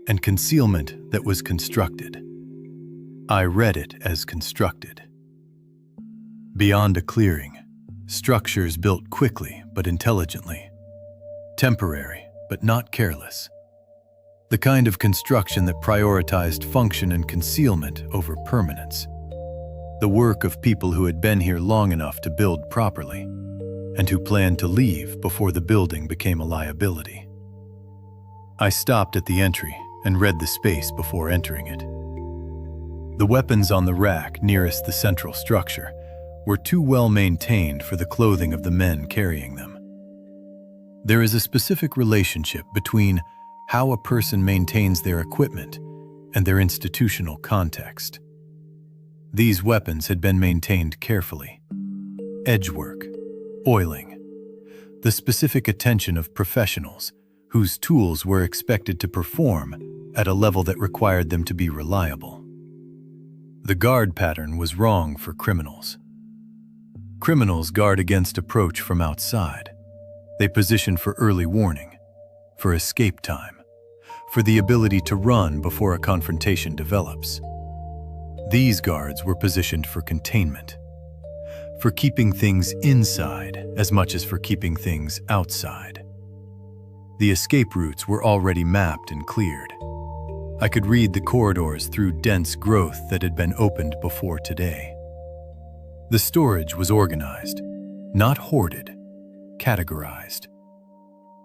and concealment that was constructed. I read it as constructed. Beyond a clearing, structures built quickly but intelligently, temporary but not careless. The kind of construction that prioritized function and concealment over permanence. The work of people who had been here long enough to build properly, and who planned to leave before the building became a liability. I stopped at the entry and read the space before entering it. The weapons on the rack nearest the central structure were too well maintained for the clothing of the men carrying them. There is a specific relationship between how a person maintains their equipment and their institutional context. These weapons had been maintained carefully. Edgework, oiling, the specific attention of professionals whose tools were expected to perform at a level that required them to be reliable. The guard pattern was wrong for criminals. Criminals guard against approach from outside. They position for early warning, for escape time, for the ability to run before a confrontation develops. These guards were positioned for containment, for keeping things inside as much as for keeping things outside. The escape routes were already mapped and cleared. I could read the corridors through dense growth that had been opened before today. The storage was organized, not hoarded, categorized.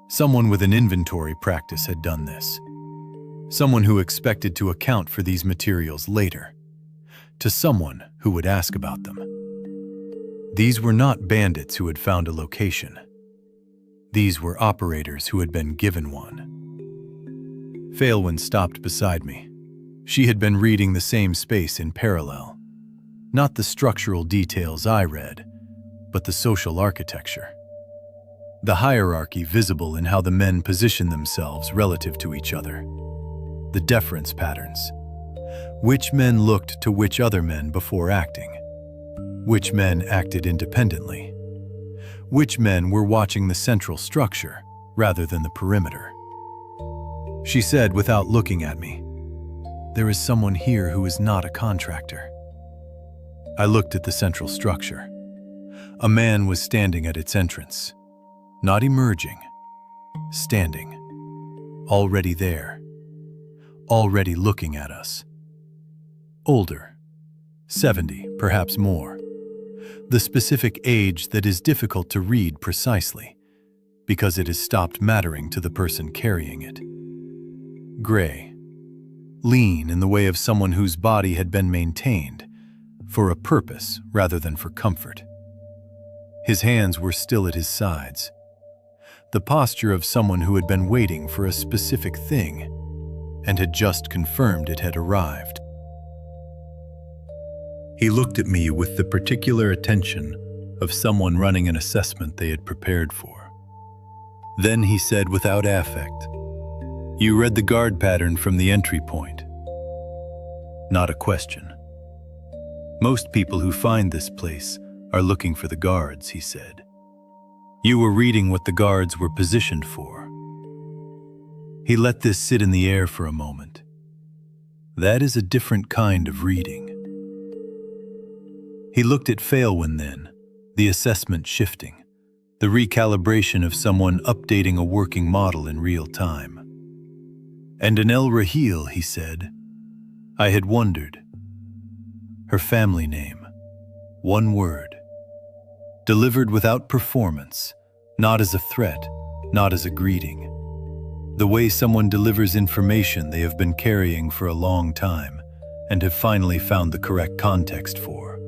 Someone with an inventory practice had done this. Someone who expected to account for these materials later, to someone who would ask about them. These were not bandits who had found a location. These were operators who had been given one. Faelwyn stopped beside me. She had been reading the same space in parallel. Not the structural details I read, but the social architecture. The hierarchy visible in how the men position themselves relative to each other. The deference patterns. Which men looked to which other men before acting? Which men acted independently? Which men were watching the central structure rather than the perimeter? She said without looking at me, "There is someone here who is not a contractor." I looked at the central structure. A man was standing at its entrance, not emerging, standing, already there, already looking at us. Older, 70, perhaps more. The specific age that is difficult to read precisely, because it has stopped mattering to the person carrying it. Gray, lean in the way of someone whose body had been maintained, for a purpose rather than for comfort. His hands were still at his sides. The posture of someone who had been waiting for a specific thing and had just confirmed it had arrived. He looked at me with the particular attention of someone running an assessment they had prepared for. Then he said without affect, "You read the guard pattern from the entry point." Not a question. "Most people who find this place are looking for the guards," he said. "You were reading what the guards were positioned for." He let this sit in the air for a moment. That is a different kind of reading. He looked at Faelwyn then, the assessment shifting, the recalibration of someone updating a working model in real time. "And in El Rahil," he said, "I had wondered. Her family name, one word. Delivered without performance, not as a threat, not as a greeting. The way someone delivers information they have been carrying for a long time and have finally found the correct context for.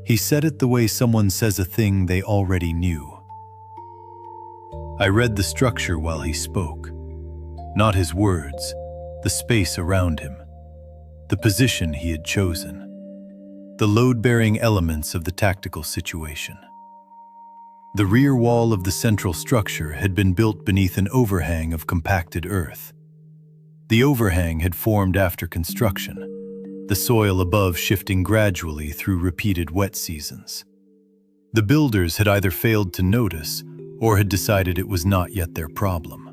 He said it the way someone says a thing they already knew." I read the structure while he spoke. not his words, the space around him, the position he had chosen, the load-bearing elements of the tactical situation. The rear wall of the central structure had been built beneath an overhang of compacted earth. The overhang had formed after construction, the soil above shifting gradually through repeated wet seasons. The builders had either failed to notice or had decided it was not yet their problem.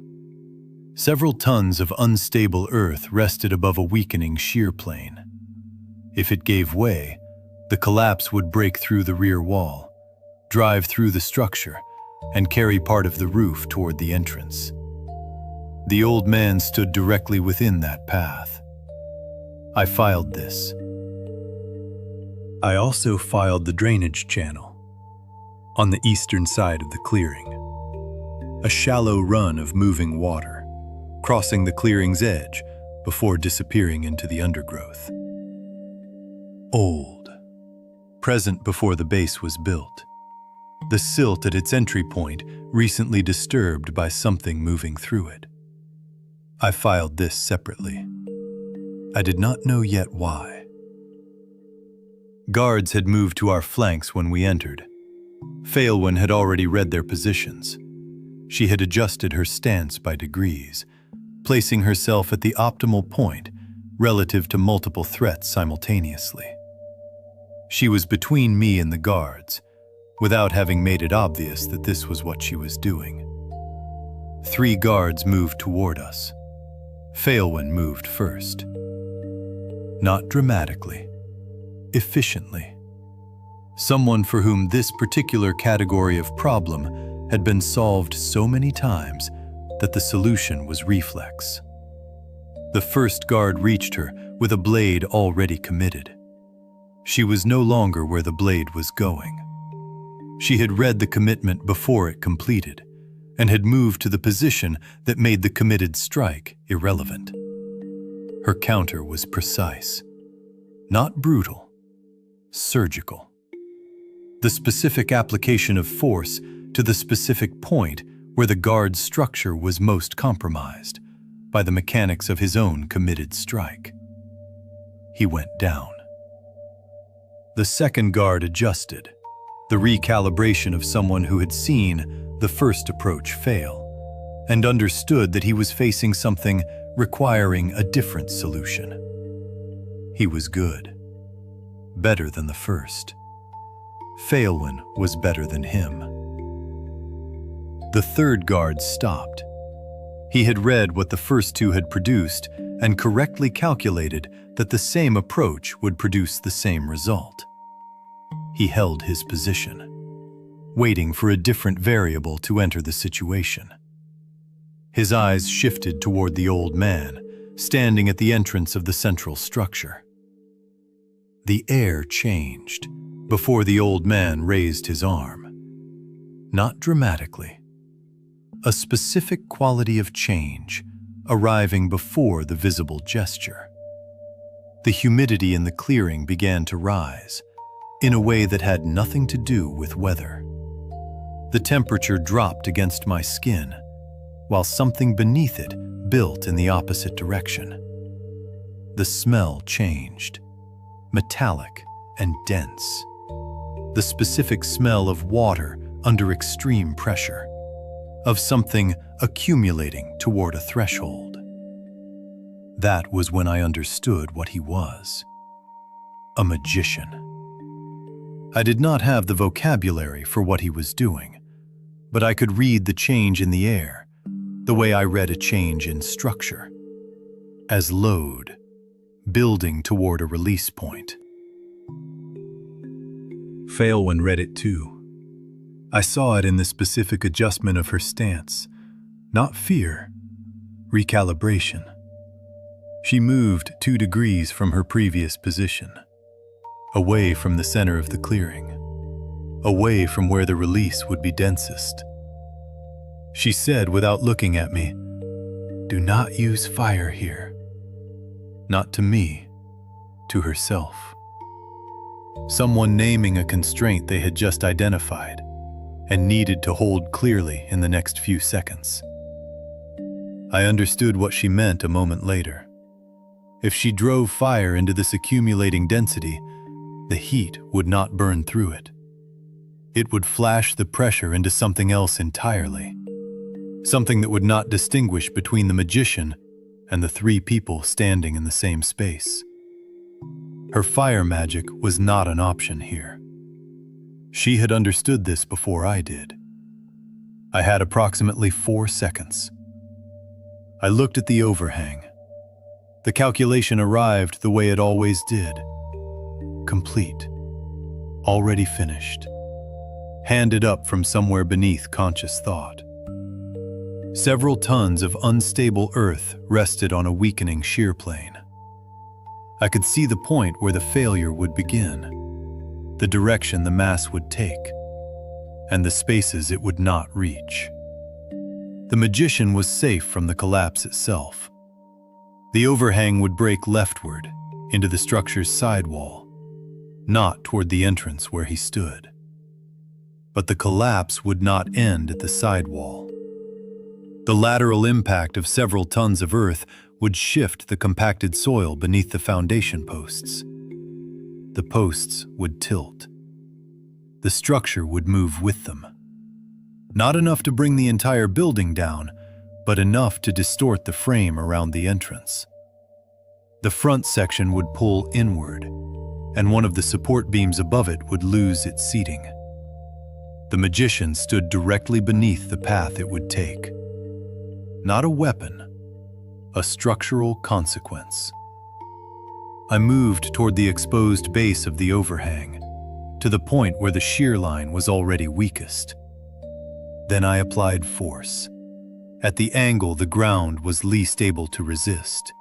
Several tons of unstable earth rested above a weakening shear plane. If it gave way, the collapse would break through the rear wall, drive through the structure, and carry part of the roof toward the entrance. The old man stood directly within that path. I filed this. I also filed the drainage channel on the eastern side of the clearing. A shallow run of moving water, crossing the clearing's edge before disappearing into the undergrowth. Old, present before the base was built. The silt at its entry point recently disturbed by something moving through it. I filed this separately. I did not know yet why. Guards had moved to our flanks when we entered. Phaelwyn had already read their positions. She had adjusted her stance by degrees, placing herself at the optimal point relative to multiple threats simultaneously. She was between me and the guards, without having made it obvious that this was what she was doing. 3 guards moved toward us. Phaelwyn moved first. Not dramatically, efficiently. Someone for whom this particular category of problem had been solved so many times that the solution was reflex. The first guard reached her with a blade already committed. She was no longer where the blade was going. She had read the commitment before it completed, and had moved to the position that made the committed strike irrelevant. Her counter was precise, not brutal, surgical. The specific application of force to the specific point where the guard's structure was most compromised by the mechanics of his own committed strike. He went down. The second guard adjusted, the recalibration of someone who had seen the first approach fail and understood that he was facing something requiring a different solution. He was good, better than the first. Phaelwyn was better than him. The third guard stopped. He had read what the first 2 had produced and correctly calculated that the same approach would produce the same result. He held his position, waiting for a different variable to enter the situation. His eyes shifted toward the old man, standing at the entrance of the central structure. The air changed before the old man raised his arm. Not dramatically. A specific quality of change arriving before the visible gesture. The humidity in the clearing began to rise in a way that had nothing to do with weather. The temperature dropped against my skin, while something beneath it built in the opposite direction. The smell changed, metallic and dense. The specific smell of water under extreme pressure, of something accumulating toward a threshold. That was when I understood what he was. A magician. I did not have the vocabulary for what he was doing, but I could read the change in the air, the way I read a change in structure, as load, building toward a release point. Phaelwyn read it too. I saw it in the specific adjustment of her stance, not fear, recalibration. She moved 2 degrees from her previous position, away from the center of the clearing, away from where the release would be densest. She said without looking at me, "Do not use fire here." Not to me, to herself. Someone naming a constraint they had just identified and needed to hold clearly in the next few seconds. I understood what she meant a moment later. If she drove fire into this accumulating density, the heat would not burn through it. It would flash the pressure into something else entirely, something that would not distinguish between the magician and the three people standing in the same space. Her fire magic was not an option here. She had understood this before I did. I had approximately 4 seconds. I looked at the overhang. The calculation arrived the way it always did. Complete. Already finished. Handed up from somewhere beneath conscious thought. Several tons of unstable earth rested on a weakening shear plane. I could see the point where the failure would begin, the direction the mass would take, and the spaces it would not reach. The magician was safe from the collapse itself. The overhang would break leftward into the structure's sidewall, not toward the entrance where he stood. But the collapse would not end at the sidewall. The lateral impact of several tons of earth would shift the compacted soil beneath the foundation posts. The posts would tilt. The structure would move with them. Not enough to bring the entire building down, but enough to distort the frame around the entrance. The front section would pull inward, and one of the support beams above it would lose its seating. The magician stood directly beneath the path it would take. Not a weapon, a structural consequence. I moved toward the exposed base of the overhang, to the point where the shear line was already weakest. Then I applied force, at the angle the ground was least able to resist.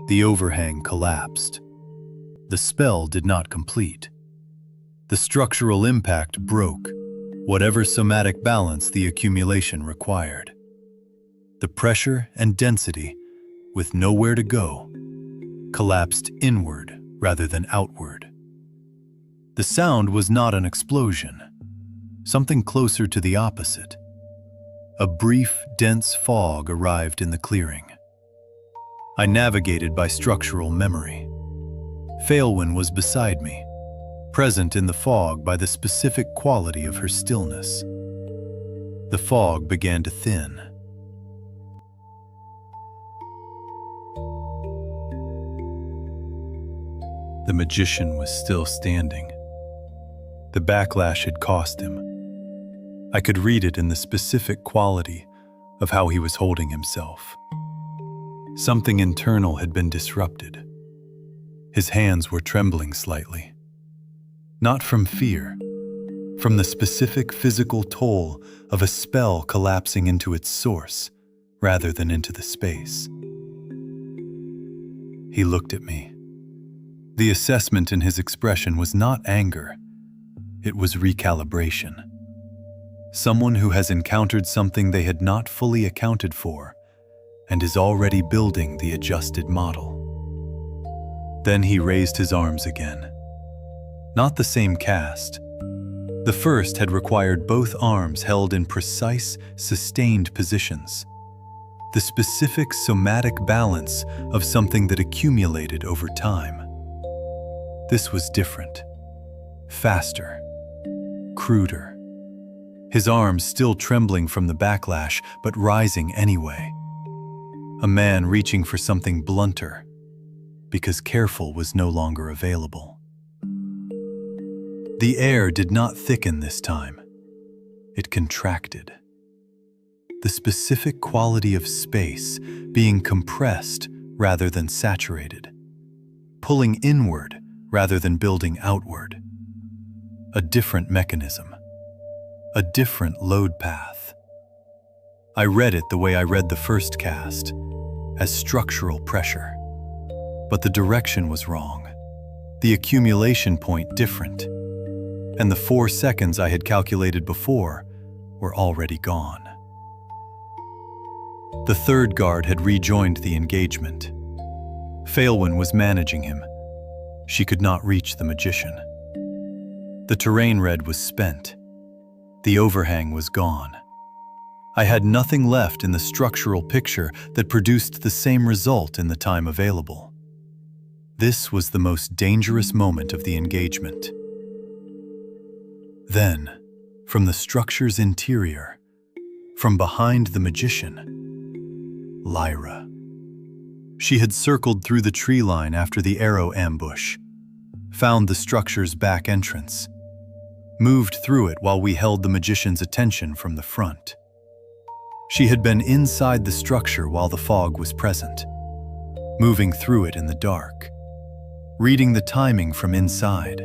The overhang collapsed. The spell did not complete. The structural impact broke whatever somatic balance the accumulation required. The pressure and density, with nowhere to go, collapsed inward rather than outward. The sound was not an explosion, something closer to the opposite. A brief, dense fog arrived in the clearing. I navigated by structural memory. Faelwyn was beside me, present in the fog by the specific quality of her stillness. The fog began to thin. The magician was still standing. The backlash had cost him. I could read it in the specific quality of how he was holding himself. Something internal had been disrupted. His hands were trembling slightly. Not from fear, from the specific physical toll of a spell collapsing into its source rather than into the space. He looked at me. The assessment in his expression was not anger. It was recalibration. Someone who has encountered something they had not fully accounted for and is already building the adjusted model. Then he raised his arms again. Not the same cast. The first had required both arms held in precise, sustained positions. The specific somatic balance of something that accumulated over time. This was different. Faster. Cruder. His arms still trembling from the backlash, but rising anyway. A man reaching for something blunter, because careful was no longer available. The air did not thicken this time. It contracted. The specific quality of space being compressed rather than saturated, pulling inward rather than building outward. A different mechanism. A different load path. I read it the way I read the first cast, as structural pressure. But the direction was wrong, the accumulation point different, and the 4 seconds I had calculated before were already gone. The third guard had rejoined the engagement. Faelwyn was managing him. She could not reach the magician. The terrain red was spent. The overhang was gone. I had nothing left in the structural picture that produced the same result in the time available. This was the most dangerous moment of the engagement. Then, from the structure's interior, from behind the magician, Lyra. She had circled through the tree line after the arrow ambush, found the structure's back entrance, moved through it while we held the magician's attention from the front. She had been inside the structure while the fog was present, moving through it in the dark, reading the timing from inside,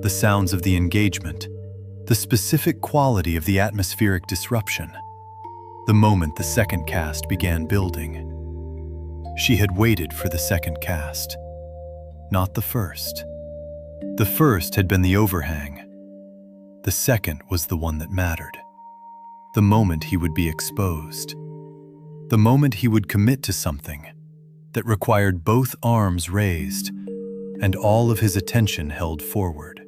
the sounds of the engagement, the specific quality of the atmospheric disruption. The moment the second cast began building, she had waited for the second cast, not the first. The first had been the overhang. The second was the one that mattered. The moment he would be exposed. The moment he would commit to something that required both arms raised and all of his attention held forward.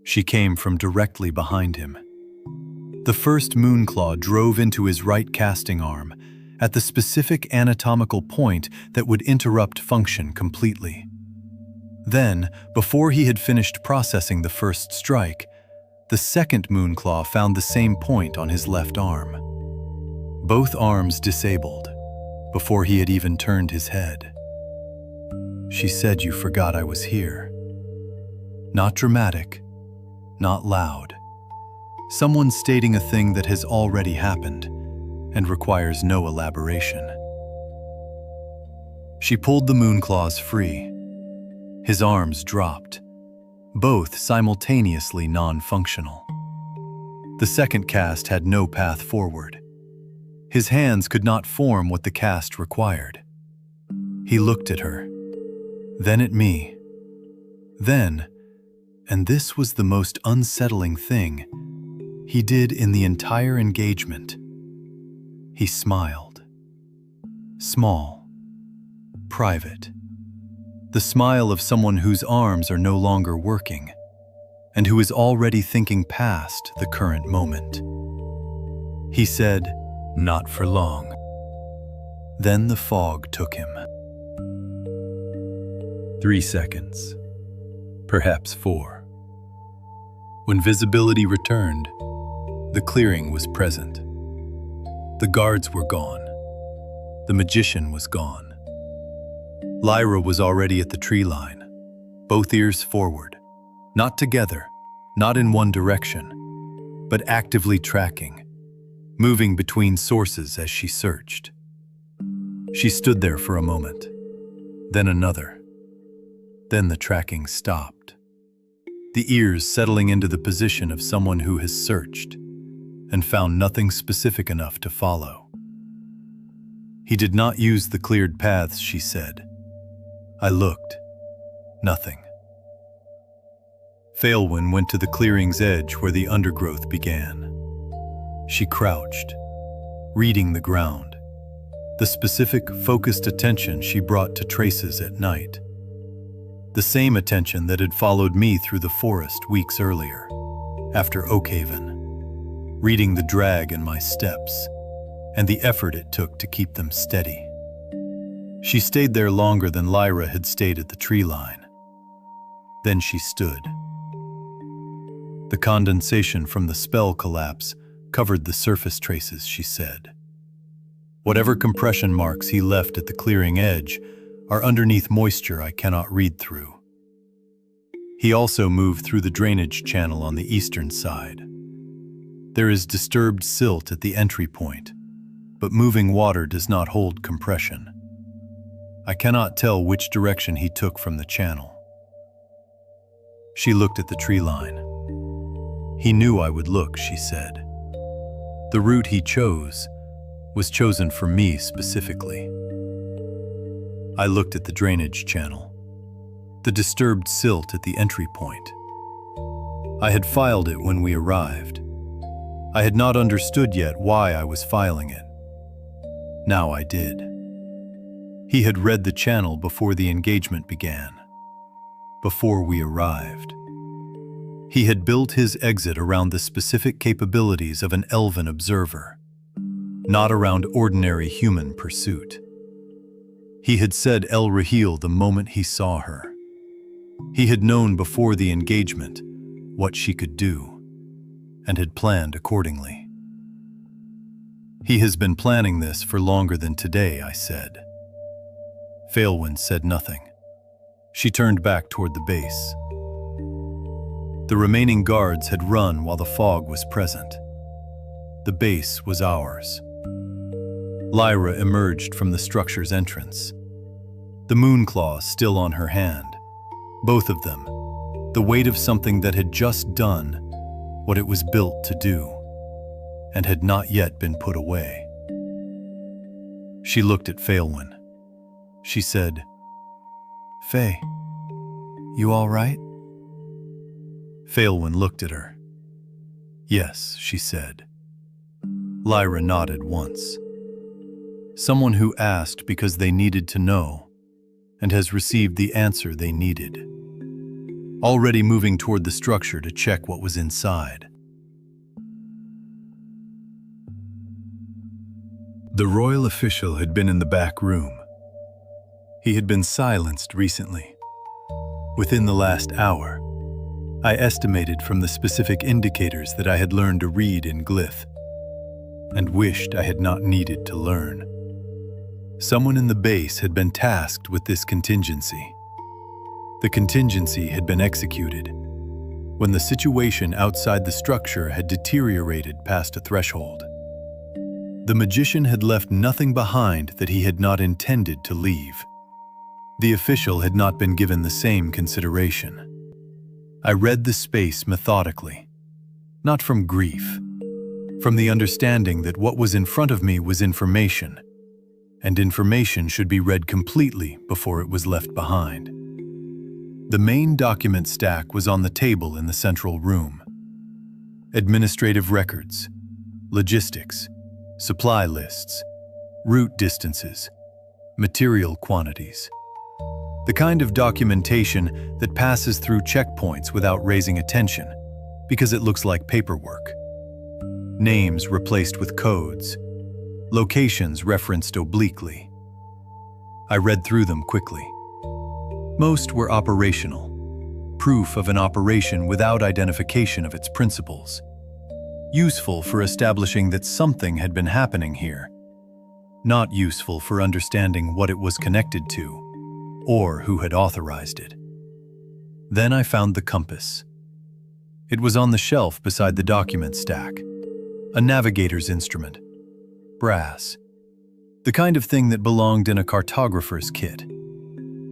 She came from directly behind him. The first moonclaw drove into his right casting arm at the specific anatomical point that would interrupt function completely. Then, before he had finished processing the first strike, the second moonclaw found the same point on his left arm. Both arms disabled, before he had even turned his head. She said, "You forgot I was here." Not dramatic, not loud. Someone stating a thing that has already happened and requires no elaboration. She pulled the moonclaws free. His arms dropped, both simultaneously non-functional. The second cast had no path forward. His hands could not form what the cast required. He looked at her, then at me. Then, and this was the most unsettling thing he did in the entire engagement, he smiled. Small, private. The smile of someone whose arms are no longer working, and who is already thinking past the current moment. He said, "Not for long." Then the fog took him. 3 seconds, perhaps 4. When visibility returned, the clearing was present. The guards were gone. The magician was gone. Lyra was already at the tree line, both ears forward, not together, not in one direction, but actively tracking, moving between sources as she searched. She stood there for a moment, then another. Then the tracking stopped, the ears settling into the position of someone who has searched and found nothing specific enough to follow. He did not use the cleared paths, she said. I looked. Nothing. Failwyn went to the clearing's edge where the undergrowth began. She crouched, reading the ground, the specific, focused attention she brought to traces at night. The same attention that had followed me through the forest weeks earlier, after Oakhaven, reading the drag in my steps and the effort it took to keep them steady. She stayed there longer than Lyra had stayed at the tree line. Then she stood. The condensation from the spell collapse covered the surface traces, she said. Whatever compression marks he left at the clearing edge are underneath moisture I cannot read through. He also moved through the drainage channel on the eastern side. There is disturbed silt at the entry point, but moving water does not hold compression. I cannot tell which direction he took from the channel. She looked at the tree line. He knew I would look, she said. The route he chose was chosen for me specifically. I looked at the drainage channel, the disturbed silt at the entry point. I had filed it when we arrived. I had not understood yet why I was filing it. Now I did. He had read the channel before the engagement began, before we arrived. He had built his exit around the specific capabilities of an elven observer, not around ordinary human pursuit. He had said El Rahil the moment he saw her. He had known before the engagement what she could do, and had planned accordingly. He has been planning this for longer than today, I said. Faelwyn said nothing. She turned back toward the base. The remaining guards had run while the fog was present. The base was ours. Lyra emerged from the structure's entrance, the moonclaw still on her hand, both of them, the weight of something that had just done what it was built to do, and had not yet been put away. She looked at Faelwyn. She said, "Faye, you all right?" Faelwyn looked at her. "Yes," she said. Lyra nodded once. Someone who asked because they needed to know, and has received the answer they needed. Already moving toward the structure to check what was inside. The royal official had been in the back room. He had been silenced recently. Within the last hour, I estimated from the specific indicators that I had learned to read in Glyth, and wished I had not needed to learn. Someone in the base had been tasked with this contingency. The contingency had been executed when the situation outside the structure had deteriorated past a threshold. The magician had left nothing behind that he had not intended to leave. The official had not been given the same consideration. I read the space methodically, not from grief, from the understanding that what was in front of me was information, and information should be read completely before it was left behind. The main document stack was on the table in the central room. Administrative records, logistics, supply lists, route distances, material quantities. The kind of documentation that passes through checkpoints without raising attention because it looks like paperwork. Names replaced with codes, locations referenced obliquely. I read through them quickly. Most were operational, proof of an operation without identification of its principles. Useful for establishing that something had been happening here, not useful for understanding what it was connected to, or who had authorized it. Then I found the compass. It was on the shelf beside the document stack, a navigator's instrument, brass, the kind of thing that belonged in a cartographer's kit.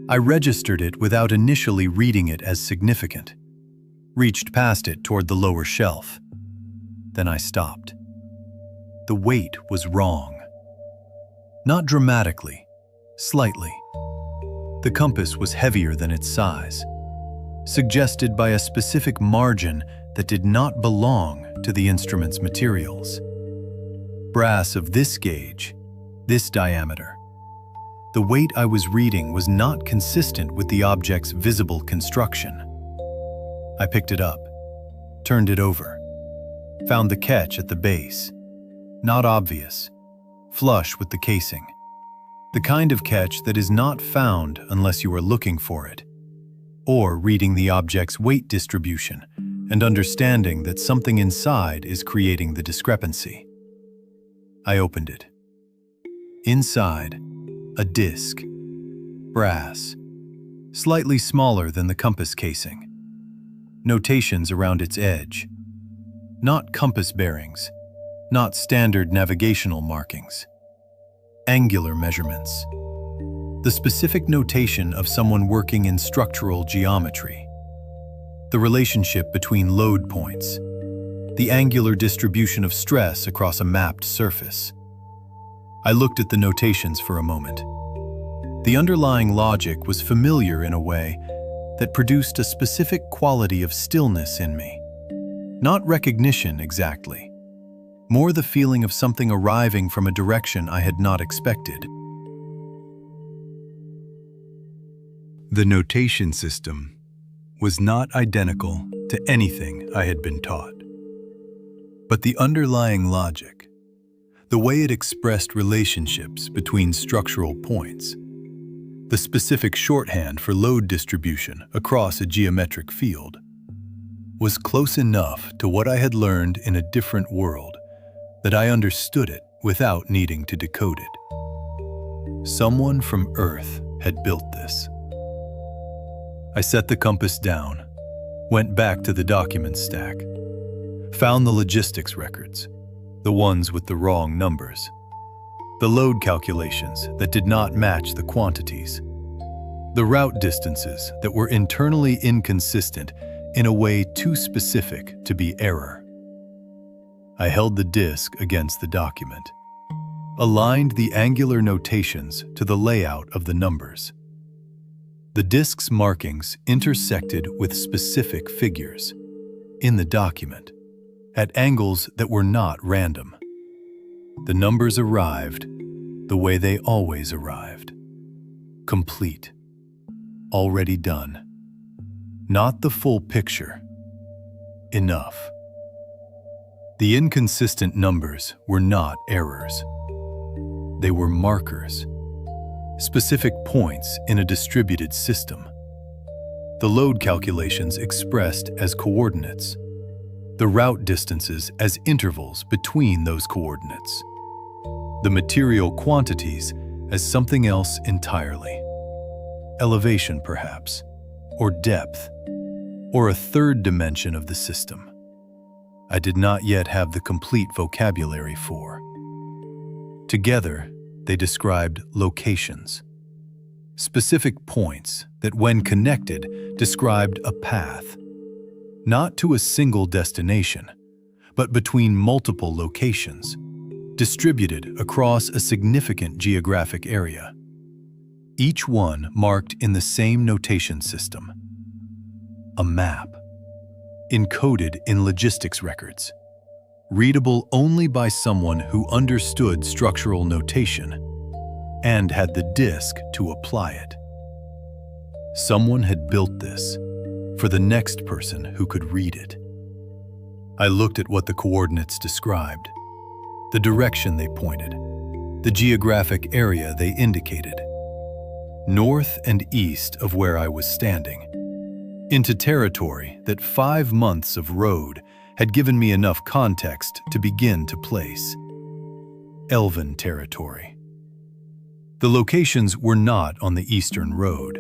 I registered it without initially reading it as significant, reached past it toward the lower shelf. Then I stopped. The weight was wrong. Not dramatically, slightly. The compass was heavier than its size, suggested by a specific margin that did not belong to the instrument's materials. Brass of this gauge, this diameter. The weight I was reading was not consistent with the object's visible construction. I picked it up, turned it over, found the catch at the base. Not obvious, flush with the casing. The kind of catch that is not found unless you are looking for it, or reading the object's weight distribution and understanding that something inside is creating the discrepancy. I opened it. Inside, a disc, brass, slightly smaller than the compass casing. Notations around its edge. Not compass bearings, not standard navigational markings. Angular measurements. The specific notation of someone working in structural geometry. The relationship between load points. The angular distribution of stress across a mapped surface. I looked at the notations for a moment. The underlying logic was familiar in a way that produced a specific quality of stillness in me. Not recognition exactly, more the feeling of something arriving from a direction I had not expected. The notation system was not identical to anything I had been taught. But the underlying logic, the way it expressed relationships between structural points, the specific shorthand for load distribution across a geometric field, was close enough to what I had learned in a different world that I understood it without needing to decode it. Someone from Earth had built this. I set the compass down, went back to the document stack, found the logistics records, the ones with the wrong numbers, the load calculations that did not match the quantities, the route distances that were internally inconsistent in a way too specific to be error. I held the disk against the document, aligned the angular notations to the layout of the numbers. The disk's markings intersected with specific figures in the document at angles that were not random. The numbers arrived the way they always arrived. Complete. Already done. Not the full picture. Enough. The inconsistent numbers were not errors. They were markers. Specific points in a distributed system. The load calculations expressed as coordinates. The route distances as intervals between those coordinates. The material quantities as something else entirely. Elevation, perhaps, or depth, or a third dimension of the system I did not yet have the complete vocabulary for. Together, they described locations, specific points that, when connected, described a path, not to a single destination, but between multiple locations, distributed across a significant geographic area. Each one marked in the same notation system. A map, encoded in logistics records, readable only by someone who understood structural notation and had the disk to apply it. Someone had built this for the next person who could read it. I looked at what the coordinates described, the direction they pointed, the geographic area they indicated, north and east of where I was standing, into territory that 5 months of road had given me enough context to begin to place. Elven territory. The locations were not on the Eastern Road.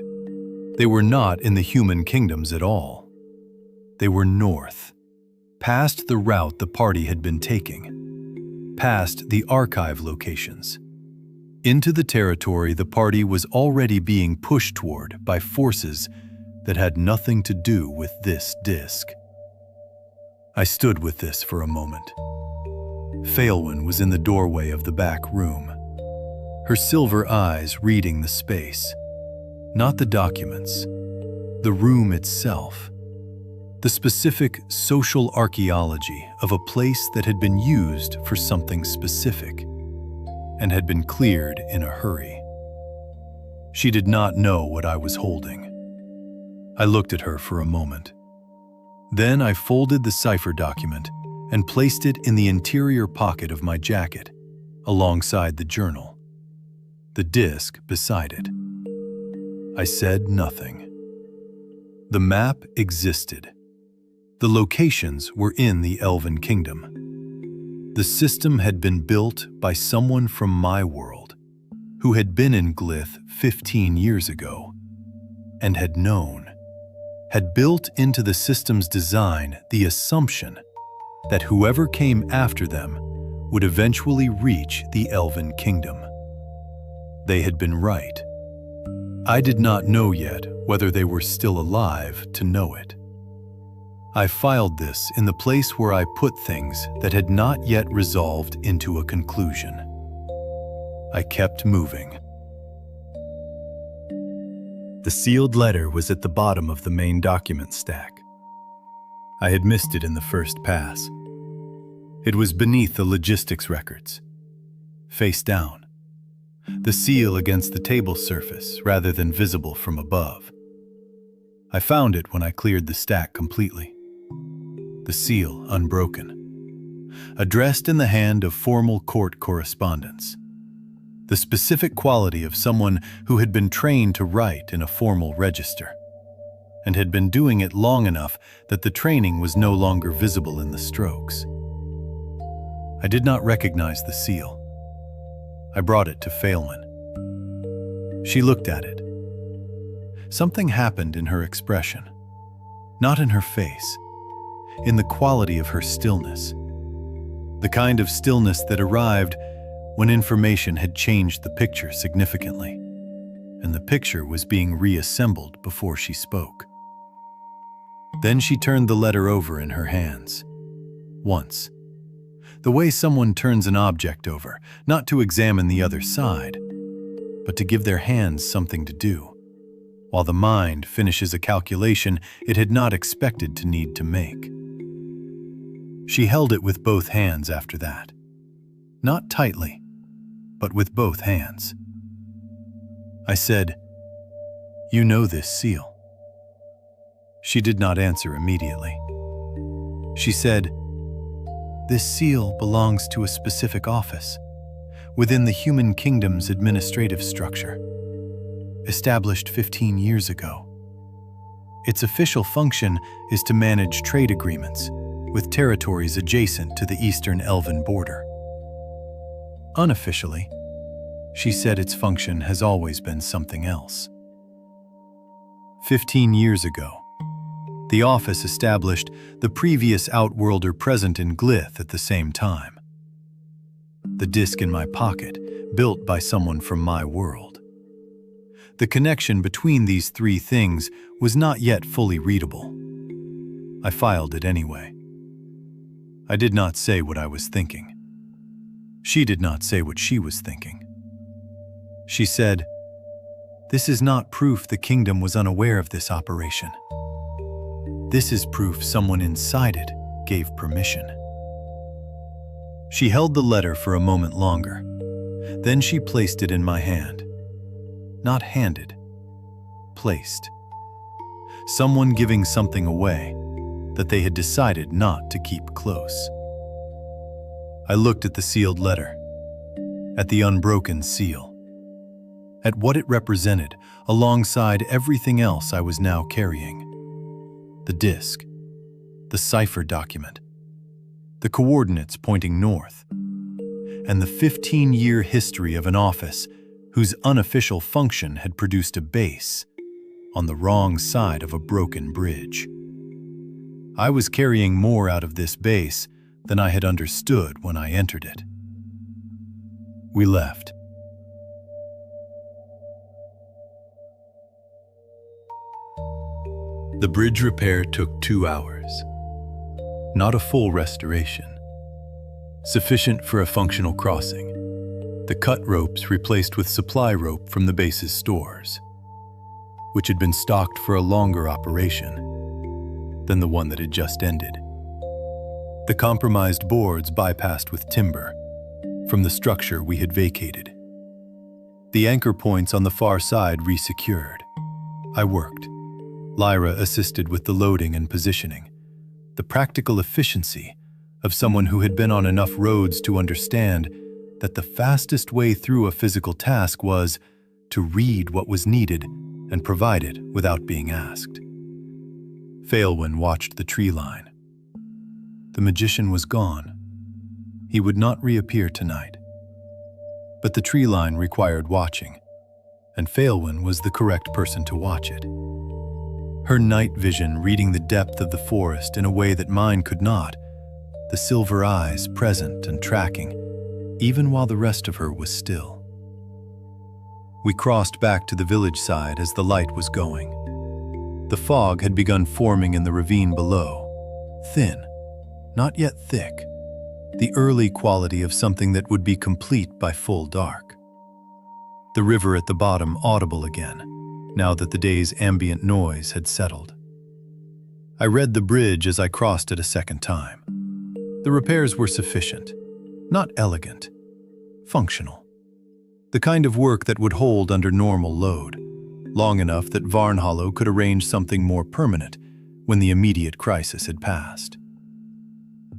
They were not in the human kingdoms at all. They were north, past the route the party had been taking, past the archive locations, into the territory the party was already being pushed toward by forces that had nothing to do with this disk. I stood with this for a moment. Phaelwyn was in the doorway of the back room, her silver eyes reading the space, not the documents, the room itself, the specific social archaeology of a place that had been used for something specific and had been cleared in a hurry. She did not know what I was holding. I looked at her for a moment. Then I folded the cipher document and placed it in the interior pocket of my jacket, alongside the journal, the disk beside it. I said nothing. The map existed. The locations were in the Elven Kingdom. The system had been built by someone from my world, who had been in Glyth 15 years ago, and had known, had built into the system's design the assumption that whoever came after them would eventually reach the Elven Kingdom. They had been right. I did not know yet whether they were still alive to know it. I filed this in the place where I put things that had not yet resolved into a conclusion. I kept moving. The sealed letter was at the bottom of the main document stack. I had missed it in the first pass. It was beneath the logistics records, face down, the seal against the table surface rather than visible from above. I found it when I cleared the stack completely. the seal unbroken, addressed in the hand of formal court correspondence. The specific quality of someone who had been trained to write in a formal register, and had been doing it long enough that the training was no longer visible in the strokes. I did not recognize the seal. I brought it to Phaelwyn. She looked at it. Something happened in her expression, not in her face, in the quality of her stillness. The kind of stillness that arrived when information had changed the picture significantly, and the picture was being reassembled before she spoke. Then she turned the letter over in her hands. Once. The way someone turns an object over, not to examine the other side, but to give their hands something to do, while the mind finishes a calculation it had not expected to need to make. She held it with both hands after that. Not tightly, but with both hands. I said, "You know this seal." She did not answer immediately. She said, "This seal belongs to a specific office within the human kingdom's administrative structure, established 15 years ago. Its official function is to manage trade agreements with territories adjacent to the eastern Elven border. Unofficially, she said its function has always been something else. 15 years ago, the office established the previous Outworlder present in Glyth at the same time. The disc in my pocket, built by someone from my world. The connection between these three things was not yet fully readable. I filed it anyway. I did not say what I was thinking. She did not say what she was thinking. She said, "This is not proof the kingdom was unaware of this operation. This is proof someone inside it gave permission." She held the letter for a moment longer. Then she placed it in my hand. Not handed, placed. Someone giving something away that they had decided not to keep close. I looked at the sealed letter, at the unbroken seal, at what it represented alongside everything else I was now carrying. The disc, the cipher document, the coordinates pointing north, and the 15-year history of an office whose unofficial function had produced a base on the wrong side of a broken bridge. I was carrying more out of this base than I had understood when I entered it. We left. The bridge repair took 2 hours. Not a full restoration. Sufficient for a functional crossing. The cut ropes replaced with supply rope from the base's stores, which had been stocked for a longer operation than the one that had just ended. The compromised boards bypassed with timber from the structure we had vacated. The anchor points on the far side resecured. I worked. Lyra assisted with the loading and positioning. The practical efficiency of someone who had been on enough roads to understand that the fastest way through a physical task was to read what was needed and provide it without being asked. Phaelwyn watched the tree line. The magician was gone. He would not reappear tonight. But the tree line required watching, and Phaelwyn was the correct person to watch it. Her night vision reading the depth of the forest in a way that mine could not, the silver eyes present and tracking, even while the rest of her was still. We crossed back to the village side as the light was going. The fog had begun forming in the ravine below, thin, not yet thick, the early quality of something that would be complete by full dark. The river at the bottom audible again, now that the day's ambient noise had settled. I read the bridge as I crossed it a second time. The repairs were sufficient, not elegant, functional. The kind of work that would hold under normal load, long enough that Varnhollow could arrange something more permanent when the immediate crisis had passed.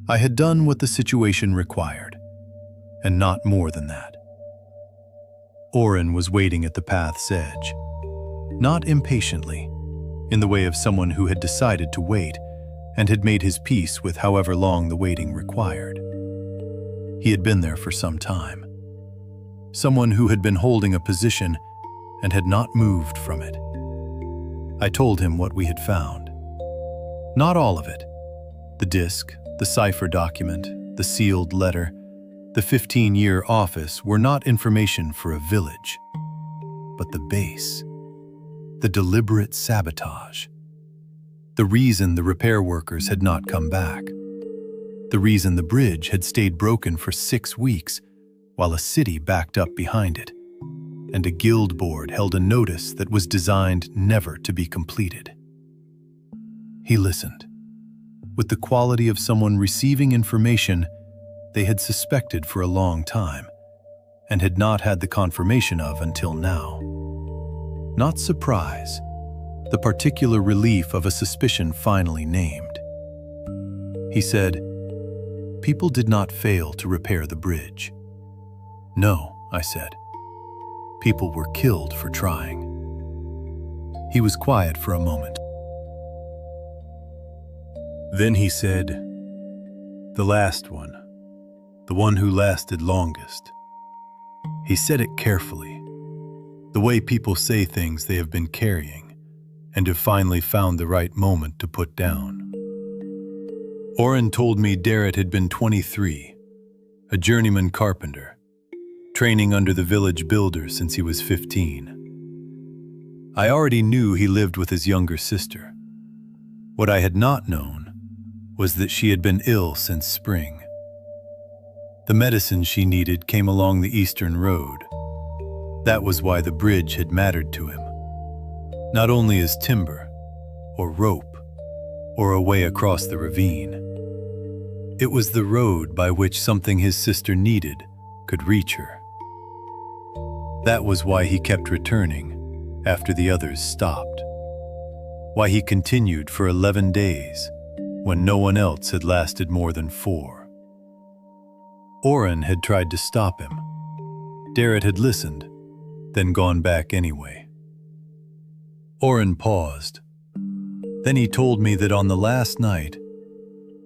I had done what the situation required, and not more than that. Oren was waiting at the path's edge, not impatiently, in the way of someone who had decided to wait and had made his peace with however long the waiting required. He had been there for some time. Someone who had been holding a position and had not moved from it. I told him what we had found. Not all of it. The disc, the cipher document, the sealed letter, the 15-year office were not information for a village, but the base, the deliberate sabotage, the reason the repair workers had not come back, the reason the bridge had stayed broken for 6 weeks while a city backed up behind it, and a guild board held a notice that was designed never to be completed. He listened, with the quality of someone receiving information they had suspected for a long time and had not had the confirmation of until now. Not surprise, the particular relief of a suspicion finally named. He said, "People did not fail to repair the bridge." "No," I said. "People were killed for trying." He was quiet for a moment. Then he said, "The last one, the one who lasted longest." He said it carefully, the way people say things they have been carrying and have finally found the right moment to put down. Oren told me Daret had been 23, a journeyman carpenter, training under the village builder since he was 15. I already knew he lived with his younger sister. What I had not known was that she had been ill since spring. The medicine she needed came along the eastern road. That was why the bridge had mattered to him. Not only as timber, or rope, or a way across the ravine. It was the road by which something his sister needed could reach her. That was why he kept returning after the others stopped. Why he continued for 11 days when no one else had lasted more than 4. Oren had tried to stop him. Daret had listened, then gone back anyway. Oren paused. Then he told me that on the last night,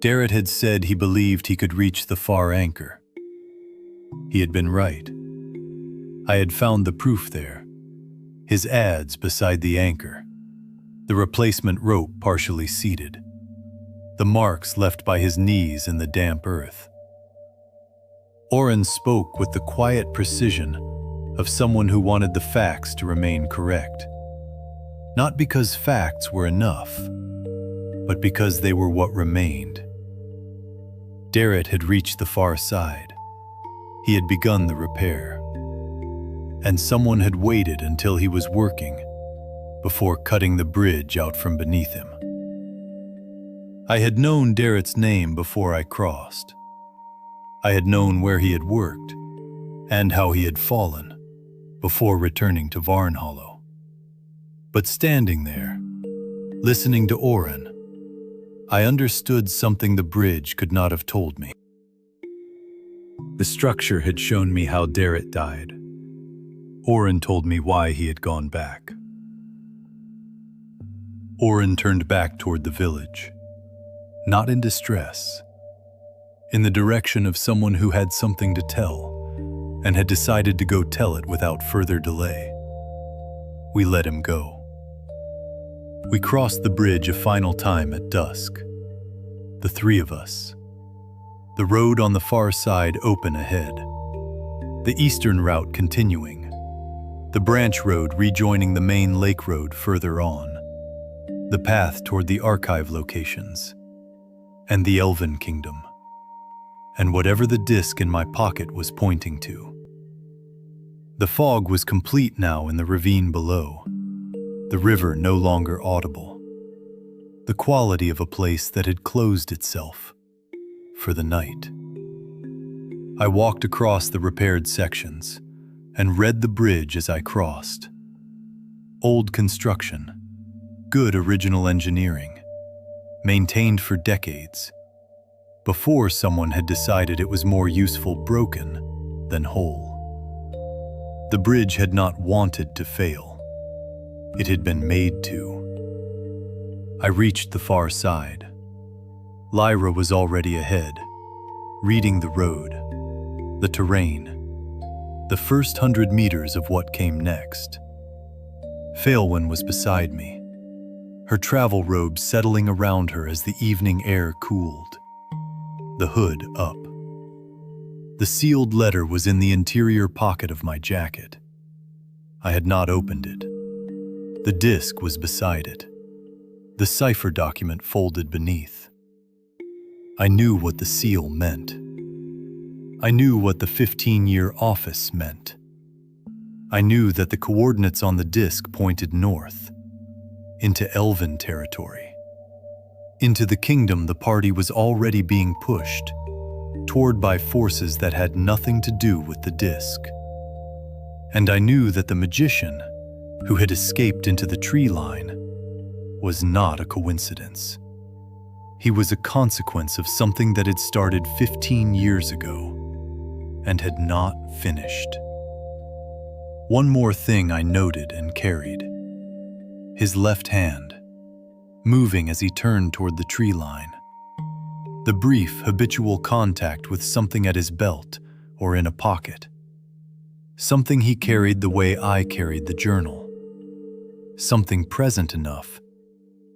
Daret had said he believed he could reach the far anchor. He had been right. I had found the proof there. His adze beside the anchor. The replacement rope partially seated. The marks left by his knees in the damp earth. Oren spoke with the quiet precision of someone who wanted the facts to remain correct. Not because facts were enough, but because they were what remained. Daret had reached the far side. He had begun the repair. And someone had waited until he was working before cutting the bridge out from beneath him. I had known Daret's name before I crossed. I had known where he had worked and how he had fallen before returning to Varnhollow. But standing there, listening to Oren, I understood something the bridge could not have told me. The structure had shown me how Daret died. Oren told me why he had gone back. Oren turned back toward the village, not in distress, in the direction of someone who had something to tell and had decided to go tell it without further delay. We let him go. We crossed the bridge a final time at dusk, the 3 of us. The road on the far side open ahead, the eastern route continuing, the branch road rejoining the main lake road further on, the path toward the archive locations, and the Elven Kingdom, and whatever the disc in my pocket was pointing to. The fog was complete now in the ravine below, the river no longer audible, the quality of a place that had closed itself for the night. I walked across the repaired sections and read the bridge as I crossed. Old construction, good original engineering, maintained for decades, before someone had decided it was more useful broken than whole. The bridge had not wanted to fail. It had been made to. I reached the far side. Lyra was already ahead, reading the road, the terrain, the first 100 meters of what came next. Faelwyn was beside me, her travel robe settling around her as the evening air cooled, the hood up. The sealed letter was in the interior pocket of my jacket. I had not opened it. The disc was beside it, the cipher document folded beneath. I knew what the seal meant. I knew what the 15-year office meant. I knew that the coordinates on the disc pointed north, into Elven territory, into the kingdom the party was already being pushed toward by forces that had nothing to do with the disc. And I knew that the magician, who had escaped into the tree line, was not a coincidence. He was a consequence of something that had started 15 years ago and had not finished. One more thing I noted and carried. His left hand, moving as he turned toward the tree line. The brief, habitual contact with something at his belt or in a pocket. Something he carried the way I carried the journal. Something present enough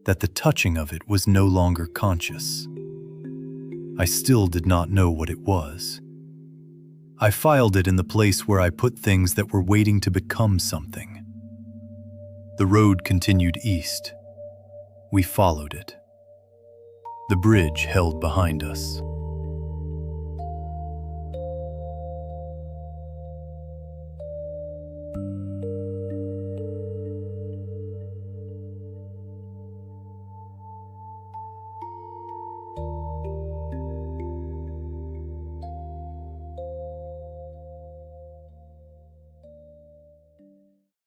that the touching of it was no longer conscious. I still did not know what it was. I filed it in the place where I put things that were waiting to become something. The road continued east. We followed it. The bridge held behind us.